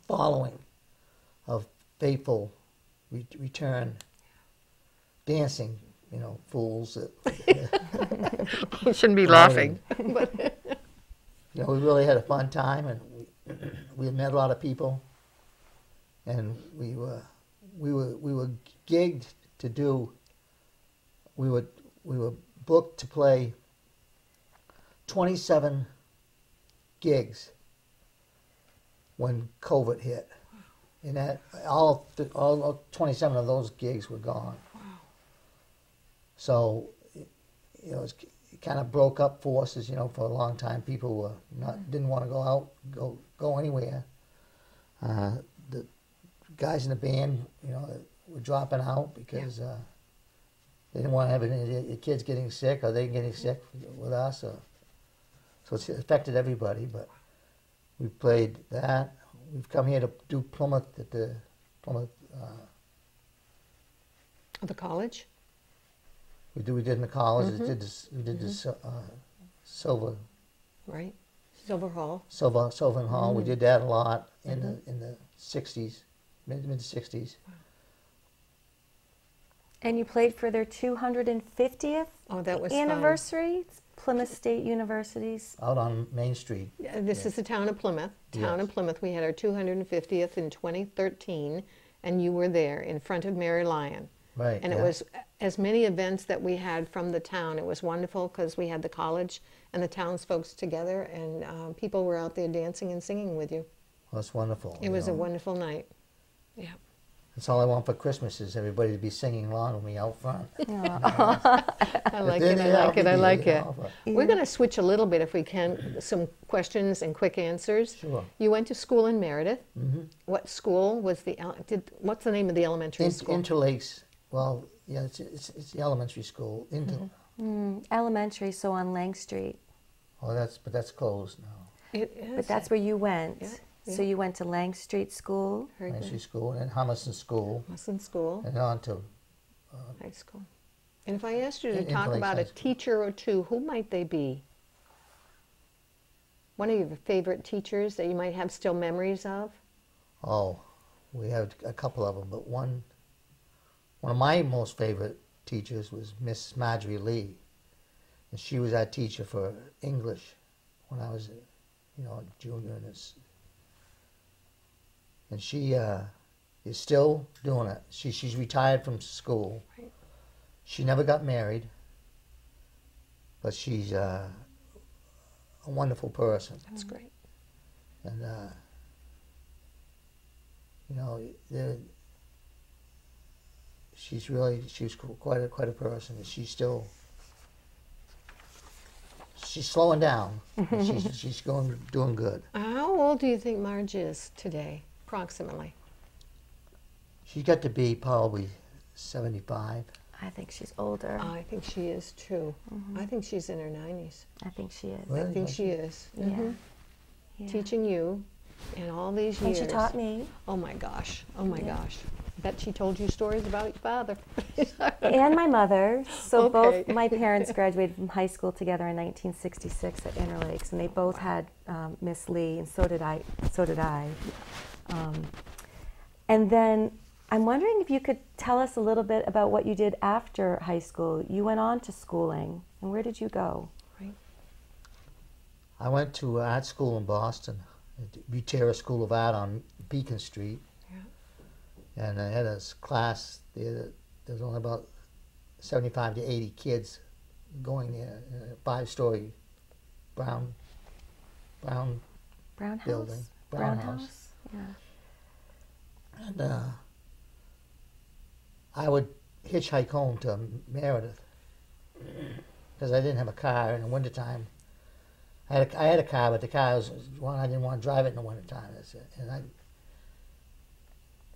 [SPEAKER 2] following of faithful return dancing, fools.
[SPEAKER 1] You shouldn't be
[SPEAKER 2] laughing.
[SPEAKER 1] But
[SPEAKER 2] We really had a fun time, and we met a lot of people, and we were gigged to do. We were booked to play 27 gigs when COVID hit, and that all 27 of those gigs were gone.
[SPEAKER 1] Wow.
[SPEAKER 2] So, it kind of broke up forces. For a long time, people were didn't want to go out, go anywhere. The guys in the band, were dropping out because they didn't want to have any kids getting sick, or they getting sick with us. So it's affected everybody. But we played that. We've come here to do Plymouth at the Plymouth.
[SPEAKER 1] the college?
[SPEAKER 2] We did in the college. We did this Silver
[SPEAKER 1] Right. Silver Hall.
[SPEAKER 2] Sylvan Hall. We did that a lot in the 60s, mid 60s.
[SPEAKER 3] And you played for their 250th
[SPEAKER 1] Oh, that was fun.
[SPEAKER 3] anniversary, Plymouth State University's.
[SPEAKER 2] Out on Main Street.
[SPEAKER 1] This is the town of Plymouth. Town of Plymouth. We had our 250th in 2013, and you were there in front of Mary Lyon.
[SPEAKER 2] Right.
[SPEAKER 1] And it was as many events that we had from the town. It was wonderful because we had the college and the townsfolk together, and people were out there dancing and singing with you.
[SPEAKER 2] Well, it's wonderful.
[SPEAKER 1] It was a wonderful night. Yeah.
[SPEAKER 2] That's all I want for Christmas is everybody to be singing along with me out front.
[SPEAKER 1] I like it. I like it. I like it. We're going to switch a little bit, if we can, some questions and quick answers.
[SPEAKER 2] Sure.
[SPEAKER 1] You went to school in Meredith. What school was what's the name of the elementary school?
[SPEAKER 2] Interlakes. Well, yeah, it's the elementary school.
[SPEAKER 3] Elementary, so on Lang Street.
[SPEAKER 2] Oh, that's closed now.
[SPEAKER 1] It is.
[SPEAKER 3] But that's where you went.
[SPEAKER 1] Yeah,
[SPEAKER 3] So you went to Lang Street School.
[SPEAKER 1] Very good.
[SPEAKER 2] Elementary school, and then Hummerson School,
[SPEAKER 1] Musson School,
[SPEAKER 2] and on to
[SPEAKER 1] high school. And if I asked you to
[SPEAKER 2] In
[SPEAKER 1] talk
[SPEAKER 2] Interlakes
[SPEAKER 1] about
[SPEAKER 2] High
[SPEAKER 1] a
[SPEAKER 2] School.
[SPEAKER 1] teacher or two, who might they be? One of your favorite teachers that you might have still memories of?
[SPEAKER 2] we have a couple of them, but one of my most favorite teachers was Miss Marjorie Lee, and she was our teacher for English when I was, a junior in this. And she is still doing it. She's retired from school.
[SPEAKER 1] Right.
[SPEAKER 2] She never got married, but she's a wonderful person.
[SPEAKER 1] That's great.
[SPEAKER 2] And she was quite a person. And she's slowing down. She's doing good.
[SPEAKER 1] How old do you think Marge is today, approximately?
[SPEAKER 2] She's got to be probably 75.
[SPEAKER 3] I think she's older.
[SPEAKER 1] I think she is too. I think she's in her 90s.
[SPEAKER 3] I think she is.
[SPEAKER 2] Really?
[SPEAKER 1] I think she is.
[SPEAKER 3] Yeah. Yeah.
[SPEAKER 1] Teaching you in all these years.
[SPEAKER 3] And she taught me.
[SPEAKER 1] Oh my gosh. Oh my
[SPEAKER 3] Yeah.
[SPEAKER 1] gosh. Bet she told you stories about your father.
[SPEAKER 3] And my mother. So
[SPEAKER 1] Okay.
[SPEAKER 3] both my parents graduated from high school together in 1966 at Interlakes, and they both had Miss Lee, and so did I. And then I'm wondering if you could tell us a little bit about what you did after high school. You went on to schooling, and where did you go?
[SPEAKER 2] I went to art school in Boston, at Butera School of Art on Beacon Street. Yeah. And I had a class there. There was only about 75 to 80 kids going there in a 5-story brown
[SPEAKER 3] Brown house?
[SPEAKER 2] building.
[SPEAKER 3] Brown house? Yeah.
[SPEAKER 2] And I would hitchhike home to Meredith because I didn't have a car in the wintertime. I had a car, but the car was one I didn't want to drive it in the wintertime. And I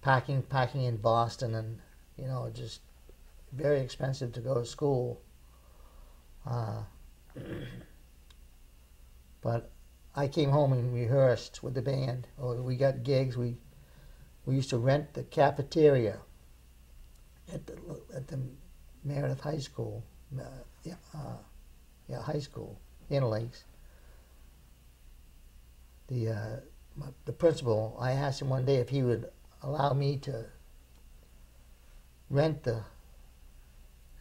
[SPEAKER 2] parking in Boston, and just very expensive to go to school. But I came home and rehearsed with the band, or we got gigs. We used to rent the cafeteria at the Meredith High School, high school, Interlakes. The principal, I asked him one day if he would allow me to rent the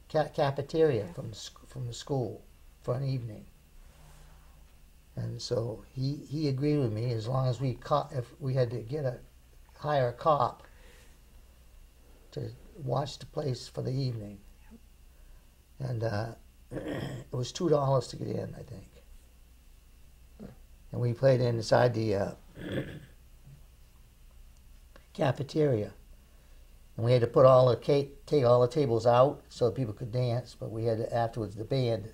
[SPEAKER 2] cafeteria from the school for an evening. And so he agreed with me, as long as if we had to hire a cop to watch the place for the evening. And it was $2 to get in, I think. And we played inside the cafeteria. And we had to take all the tables out so people could dance, but we had to, afterwards, the band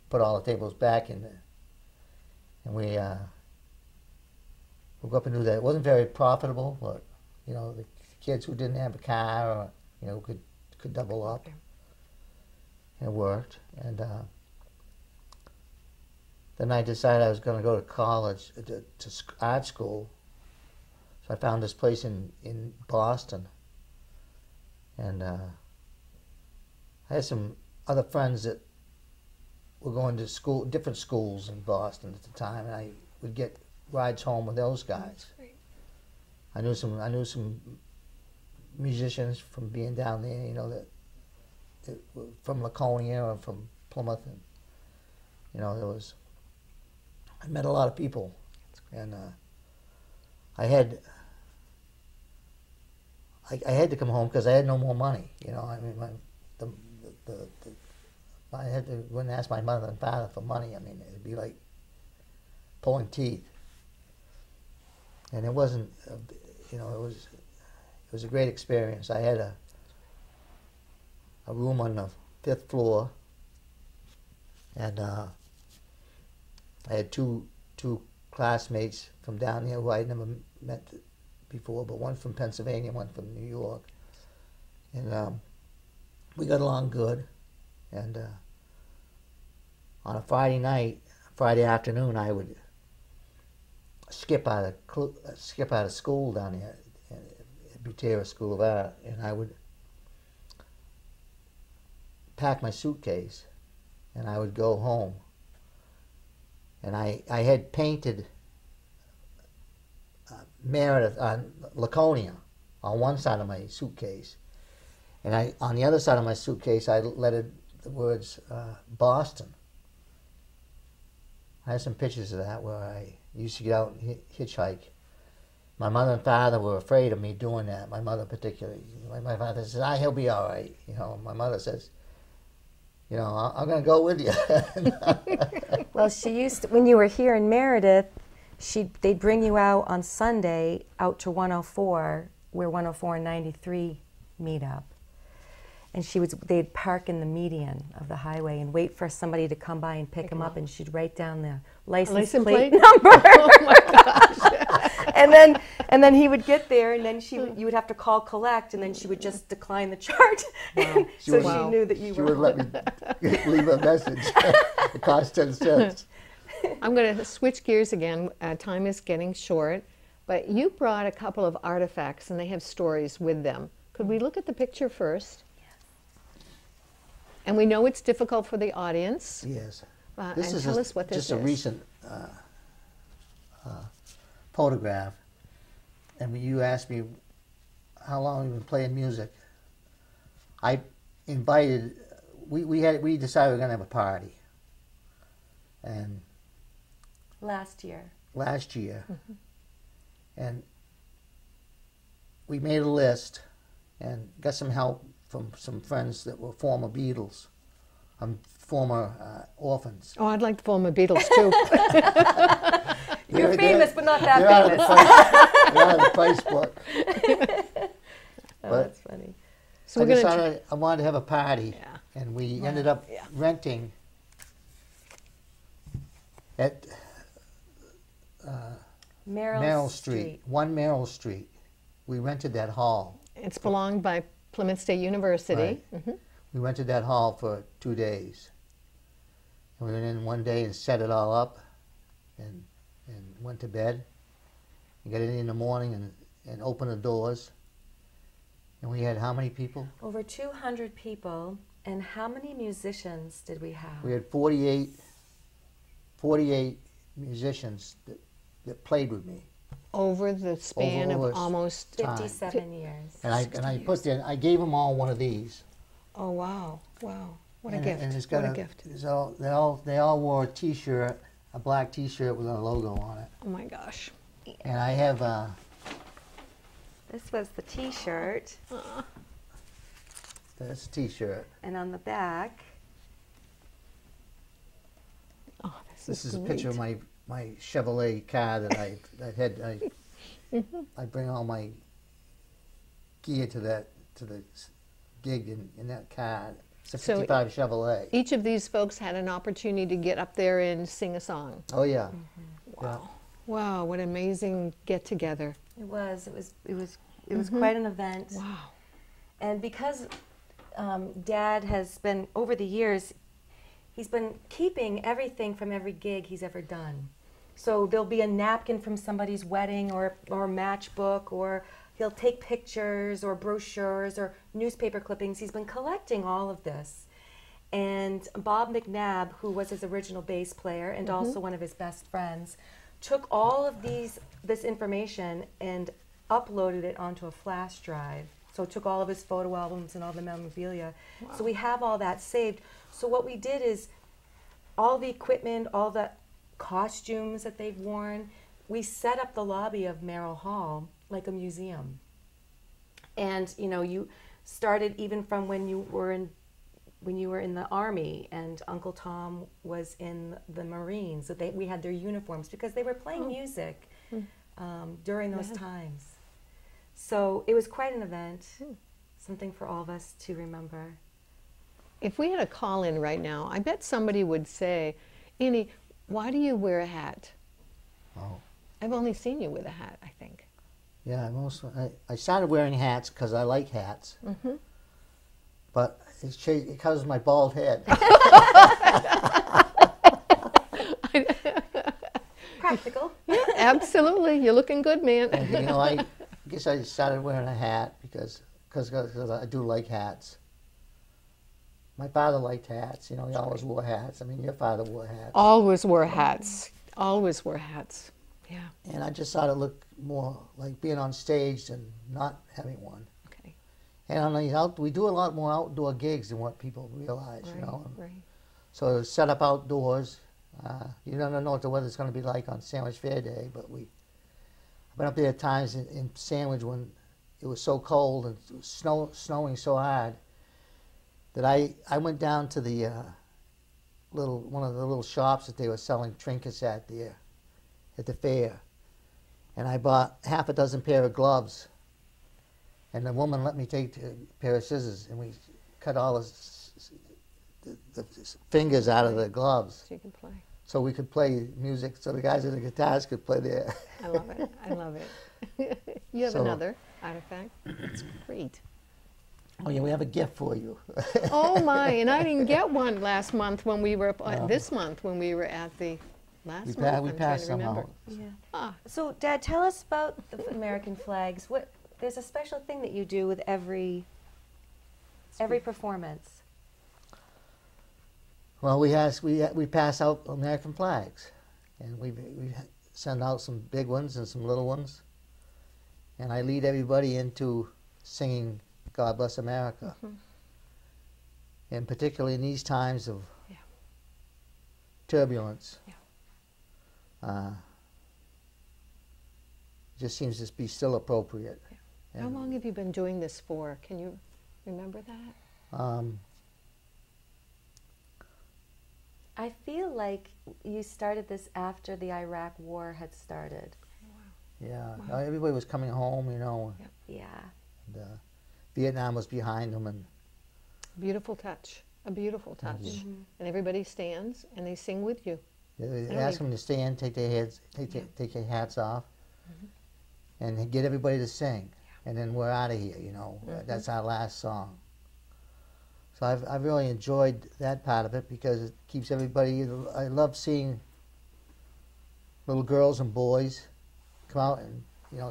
[SPEAKER 2] put all the tables back in there. And we woke up and knew that it wasn't very profitable, but the kids who didn't have a car or could double up. And it worked. And then I decided I was going to go to college, to art school. So I found this place in Boston. And I had some other friends that were going to school, different schools in Boston at the time, and I would get rides home with those guys. I knew some musicians from being down there, that were from Laconia or from Plymouth, and I met a lot of people, and I had to come home because I had no more money. I had to go and ask my mother and father for money. I mean, it'd be like pulling teeth. And it wasn't, it was a great experience. I had a room on the 5th floor, and I had two classmates from down here who I had never met before, but one from Pennsylvania, one from New York. And we got along good. And on a Friday afternoon, I would skip out of school down here at Butera School of Art, and I would pack my suitcase, and I would go home. And I had painted Meredith on Laconia on one side of my suitcase, and on the other side of my suitcase I lettered the words Boston. I have some pictures of that where I used to get out and hitchhike. My mother and father were afraid of me doing that. My mother particularly. My father says, he'll be all right. My mother says, I'm going to go with you.
[SPEAKER 3] Well, she used to, when you were here in Meredith, they'd bring you out on Sunday out to 104, where 104 and 93 meet up. And they'd park in the median of the highway and wait for somebody to come by and pick them up, and she'd write down the license plate number.
[SPEAKER 1] Oh my gosh.
[SPEAKER 3] and then then he would get there, and then you would have to call collect, and then she would just decline the chart.
[SPEAKER 1] Wow.
[SPEAKER 3] So
[SPEAKER 2] Wow.
[SPEAKER 3] she knew that you
[SPEAKER 2] She
[SPEAKER 3] were.
[SPEAKER 2] would let me leave a message. It cost 10 cents.
[SPEAKER 1] I'm going to switch gears again. Time is getting short, but you brought a couple of artifacts, and they have stories with them. Could we look at the picture first? Yes. And we know it's difficult for the audience.
[SPEAKER 2] Yes.
[SPEAKER 1] This is tell us what this
[SPEAKER 2] just
[SPEAKER 1] is.
[SPEAKER 2] a recent photograph. And when you asked me how long we've been playing music, I invited. We decided we were going to have a party. And
[SPEAKER 3] Last year.
[SPEAKER 1] Mm-hmm.
[SPEAKER 2] And we made a list and got some help from some friends that were former Beatles, former orphans.
[SPEAKER 1] Oh, I'd like the former Beatles too.
[SPEAKER 3] You're famous, but not that
[SPEAKER 2] they're
[SPEAKER 3] famous.
[SPEAKER 2] They're on the price book.
[SPEAKER 3] Oh, that's funny.
[SPEAKER 1] So
[SPEAKER 2] I
[SPEAKER 1] we're going to.
[SPEAKER 2] decided I wanted to have a party,
[SPEAKER 1] Yeah.
[SPEAKER 2] and we ended up renting at
[SPEAKER 3] Merrill
[SPEAKER 2] Street, 1 Merrill Street. We rented that hall.
[SPEAKER 1] It's belonged by Plymouth State University.
[SPEAKER 2] Right.
[SPEAKER 1] Mm-hmm.
[SPEAKER 2] We rented that hall for 2 days. And we went in one day and set it all up, and went to bed. And got in the morning and opened the doors. And we had how many people?
[SPEAKER 3] Over 200 people. And how many musicians did we have?
[SPEAKER 2] We had 48 musicians that played with me.
[SPEAKER 1] Over the span
[SPEAKER 2] Over
[SPEAKER 1] of almost.
[SPEAKER 3] 57 years.
[SPEAKER 2] And I gave them all one of these.
[SPEAKER 1] Oh wow! Wow! What a
[SPEAKER 2] And
[SPEAKER 1] gift!
[SPEAKER 2] it's got
[SPEAKER 1] What a gift!
[SPEAKER 2] they all wore a T-shirt, a black T-shirt with a logo on it.
[SPEAKER 1] Oh my gosh!
[SPEAKER 2] And I have
[SPEAKER 3] This was the T-shirt,
[SPEAKER 2] this T-shirt.
[SPEAKER 3] and on the back,
[SPEAKER 1] Oh,
[SPEAKER 2] This is a
[SPEAKER 1] great.
[SPEAKER 2] picture of my Chevrolet car that I bring all my gear to the gig in that car. It's a
[SPEAKER 1] So
[SPEAKER 2] 55 Chevrolet.
[SPEAKER 1] Each of these folks had an opportunity to get up there and sing a song.
[SPEAKER 2] Oh yeah.
[SPEAKER 1] Wow! Wow! What an amazing get together!
[SPEAKER 3] it was quite an event.
[SPEAKER 1] Wow!
[SPEAKER 3] And because Dad has been, over the years, he's been keeping everything from every gig he's ever done. So there'll be a napkin from somebody's wedding or a matchbook, or he'll take pictures or brochures or newspaper clippings. He's been collecting all of this. And Bob McNabb, who was his original bass player and also one of his best friends, took all of this information and uploaded it onto a flash drive. So took all of his photo albums and all the memorabilia. Wow. So we have all that saved. So what we did is all the equipment, all the costumes that they've worn, we set up the lobby of Merrill Hall like a museum. And you started even from when you were in the Army, and Uncle Tom was in the Marines. So we had their uniforms because they were playing music during those times. So it was quite an event, something for all of us to remember.
[SPEAKER 1] If we had a call in right now, I bet somebody would say, Annie, why do you wear a hat?
[SPEAKER 2] Oh.
[SPEAKER 1] I've only seen you with a hat, I think.
[SPEAKER 2] Yeah, I started wearing hats because I like hats. But it covers my bald head.
[SPEAKER 3] Practical.
[SPEAKER 1] Yeah, absolutely. You're looking good, man.
[SPEAKER 2] And, I guess I started wearing a hat because I do like hats. My father liked hats. He always wore hats. I mean, your father wore hats.
[SPEAKER 1] Always wore hats. Always wore hats. Yeah.
[SPEAKER 2] And I just thought it looked more like being on stage than not having one.
[SPEAKER 1] Okay.
[SPEAKER 2] And we do a lot more outdoor gigs than what people realize,
[SPEAKER 1] Right.
[SPEAKER 2] So set up outdoors. You don't know what the weather's going to be like on Sandwich Fair Day, but I've been up there at times in Sandwich when it was so cold and snowing so hard that I went down to the one of the little shops that they were selling trinkets at there at the fair, and I bought half a dozen pair of gloves, and the woman let me take a pair of scissors, and we cut all the fingers out of the gloves
[SPEAKER 1] So you can play.
[SPEAKER 2] so we could play music, so the guys with the guitars could play there.
[SPEAKER 1] I love it. I love it. You have
[SPEAKER 2] So-
[SPEAKER 1] another artifact. It's great.
[SPEAKER 2] Oh yeah, we have a gift for you.
[SPEAKER 1] Oh my! And I didn't get one last month when we were this month when we were at the last month.
[SPEAKER 2] We
[SPEAKER 1] I'm trying
[SPEAKER 2] passed
[SPEAKER 1] to
[SPEAKER 2] some
[SPEAKER 1] remember.
[SPEAKER 2] out.
[SPEAKER 3] Yeah.
[SPEAKER 1] Ah,
[SPEAKER 3] So, Dad, tell us about the American flags. What there's a special thing that you do with every performance.
[SPEAKER 2] Well, we pass out American flags, and we send out some big ones and some little ones, and I lead everybody into singing "God Bless America," and particularly in these times of
[SPEAKER 1] Yeah.
[SPEAKER 2] turbulence,
[SPEAKER 1] Yeah.
[SPEAKER 2] just seems to be still appropriate.
[SPEAKER 1] how
[SPEAKER 2] And,
[SPEAKER 1] long have you been doing this for? Can you remember that?
[SPEAKER 3] I feel like you started this after the Iraq War had started.
[SPEAKER 2] Yeah, everybody was coming home, you know.
[SPEAKER 1] Yep.
[SPEAKER 3] Yeah.
[SPEAKER 2] And, Vietnam was behind them, and
[SPEAKER 1] Beautiful touch. A beautiful touch.
[SPEAKER 2] Mm-hmm.
[SPEAKER 1] And everybody stands and they sing with you.
[SPEAKER 2] they
[SPEAKER 1] don't
[SPEAKER 2] ask
[SPEAKER 1] even-
[SPEAKER 2] them to stand, take their heads, take their hats off, and get everybody to sing, and then we're out of here. You know, that's our last song. So I've really enjoyed that part of it because it keeps everybody. I love seeing little girls and boys come out and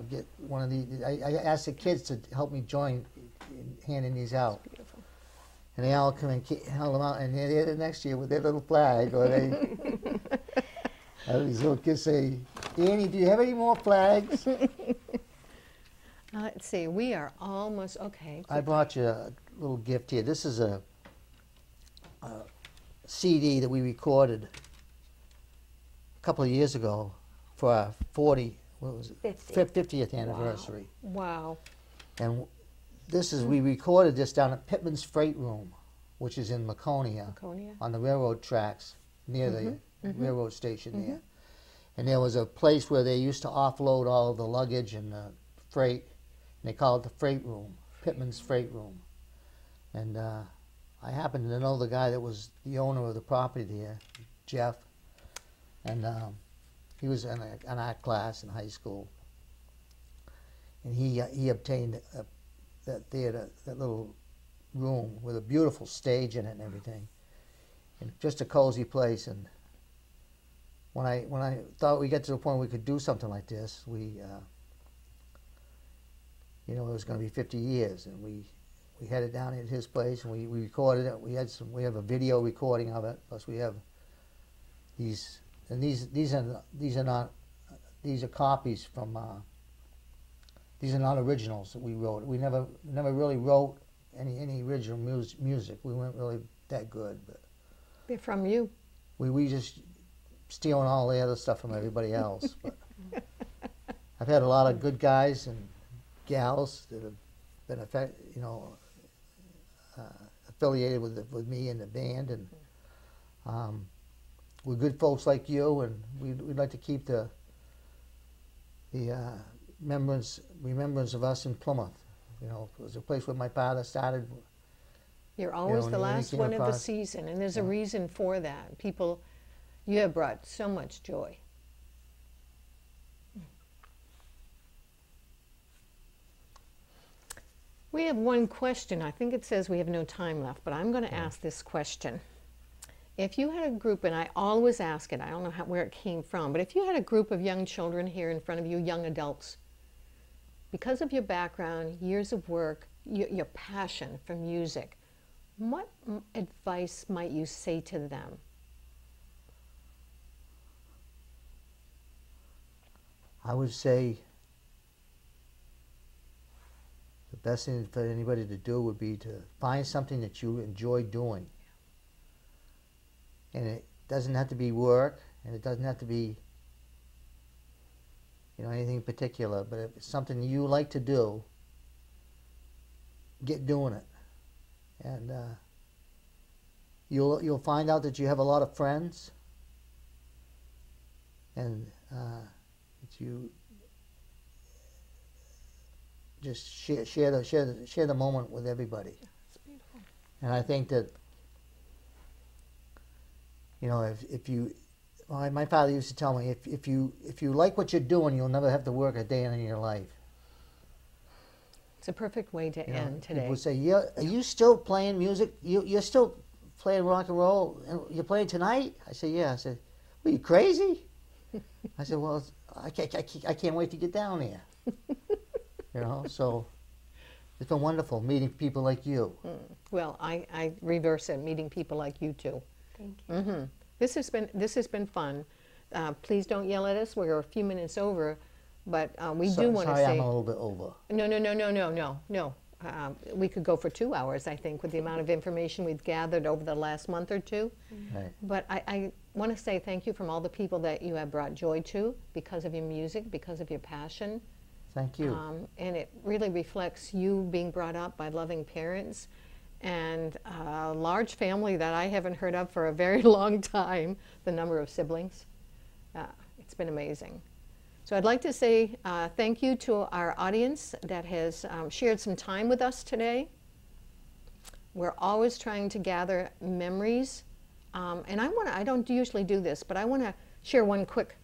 [SPEAKER 2] get one of these. I ask the kids to help me join in handing these out.
[SPEAKER 1] Beautiful.
[SPEAKER 2] And they all come and held them out, and they're there the next year with their little flag, or they. These little kids say, "Annie, do you have any more flags?"
[SPEAKER 1] Let's see. We are almost okay.
[SPEAKER 2] I brought you a little gift here. This is a CD that we recorded a couple of years ago for our 50th anniversary.
[SPEAKER 1] Wow.
[SPEAKER 2] And this is, we recorded this down at Pittman's Freight Room, which is in Laconia,
[SPEAKER 1] Laconia.
[SPEAKER 2] on the railroad tracks near the railroad station there. And there was a place where they used to offload all the luggage and the freight, and they called it the Freight Room, Pittman's Freight Room. And I happened to know the guy that was the owner of the property there, Jeff, and he was in an art class in high school. And he obtained that theater, that little room with a beautiful stage in it and everything, and just a cozy place. And when I thought we got to the point we could do something like this, we it was going to be 50 years, and we headed down at his place and we recorded it. We have a video recording of it. Plus we have these, and these are copies from. These are not originals that we wrote. We never really wrote any original music. We weren't really that good, but
[SPEAKER 1] They're from you.
[SPEAKER 2] we just stealing all the other stuff from everybody else. But I've had a lot of good guys and gals that have been affiliated with me in the band, and we're good folks like you, and we'd like to keep the remembrance of us in Plymouth. It was a place where my father started.
[SPEAKER 1] You're always
[SPEAKER 2] when
[SPEAKER 1] the
[SPEAKER 2] he
[SPEAKER 1] last
[SPEAKER 2] came
[SPEAKER 1] one of the
[SPEAKER 2] across-
[SPEAKER 1] season, and there's a reason for that. People, you have brought so much joy. We have one question. I think it says we have no time left, but I'm going to ask this question. If you had a group, and I always ask it, I don't know where it came from, but if you had a group of young children here in front of you, young adults, because of your background, years of work, your passion for music, what advice might you say to them?
[SPEAKER 2] I would say the best thing for anybody to do would be to find something that you enjoy doing. And it doesn't have to be work, and it doesn't have to be anything particular, but if it's something you like to do, get doing it. And you'll find out that you have a lot of friends, and that you just share the moment with everybody.
[SPEAKER 1] That's beautiful.
[SPEAKER 2] And I think that if you my father used to tell me, if you like what you're doing, you'll never have to work a day in your life.
[SPEAKER 1] It's a perfect way to end today.
[SPEAKER 2] People would say, yeah, are you still playing music? You're still playing rock and roll? You're playing tonight? I said, yeah. I said, are you crazy? I said, well, I can't wait to get down there. So it's been wonderful meeting people like you.
[SPEAKER 1] Well, I reverse it, meeting people like you too.
[SPEAKER 3] Thank you.
[SPEAKER 1] This has been fun. Please don't yell at us. We're a few minutes over, but we do want to say.
[SPEAKER 2] Sorry, I'm a little bit over.
[SPEAKER 1] No. We could go for 2 hours, I think, with the amount of information we've gathered over the last month or two.
[SPEAKER 2] Right.
[SPEAKER 1] But I want to say thank you from all the people that you have brought joy to because of your music, because of your passion.
[SPEAKER 2] Thank you.
[SPEAKER 1] And it really reflects you being brought up by loving parents and a large family that I haven't heard of for a very long time, the number of siblings. It's been amazing. So I'd like to say thank you to our audience that has shared some time with us today. We're always trying to gather memories. And I don't usually do this, but I want to share one quick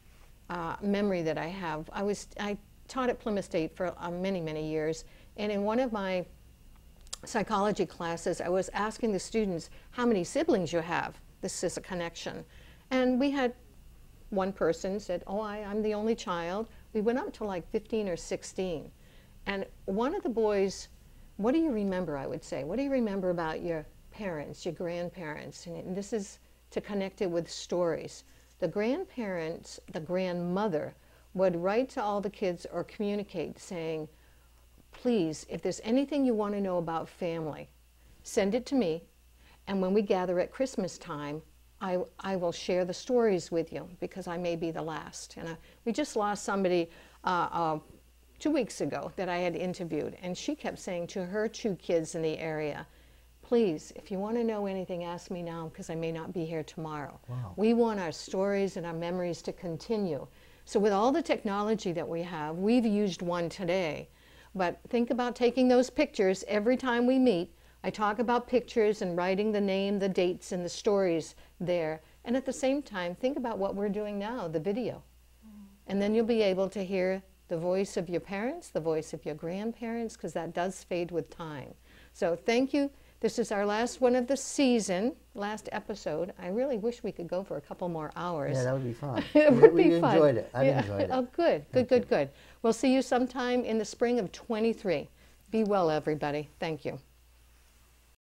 [SPEAKER 1] memory that I have. I taught at Plymouth State for many, many years. And in one of my psychology classes, I was asking the students how many siblings you have. This is a connection. And we had one person said, oh, I'm the only child. We went up to like 15 or 16. And one of the boys, what do you remember, I would say? What do you remember about your parents, your grandparents? And this is to connect it with stories. The grandparents, the grandmother, would write to all the kids or communicate saying, please, if there's anything you want to know about family, send it to me. And when we gather at Christmas time, I will share the stories with you because I may be the last. And we just lost somebody 2 weeks ago that I had interviewed, and she kept saying to her 2 kids in the area, please, if you want to know anything, ask me now because I may not be here tomorrow.
[SPEAKER 2] Wow.
[SPEAKER 1] We want our stories and our memories to continue. So with all the technology that we have, we've used one today. But think about taking those pictures every time we meet. I talk about pictures and writing the name, the dates, and the stories there. And at the same time, think about what we're doing now, the video. And then you'll be able to hear the voice of your parents, the voice of your grandparents, because that does fade with time. So thank you. This is our last one of the season, last episode. I really wish we could go for a couple more hours.
[SPEAKER 2] Yeah, that would be fun.
[SPEAKER 1] It would be
[SPEAKER 2] we
[SPEAKER 1] fun.
[SPEAKER 2] enjoyed it. I enjoyed it.
[SPEAKER 1] Oh, good. We'll see you sometime in the spring of 23. Be well, everybody. Thank you.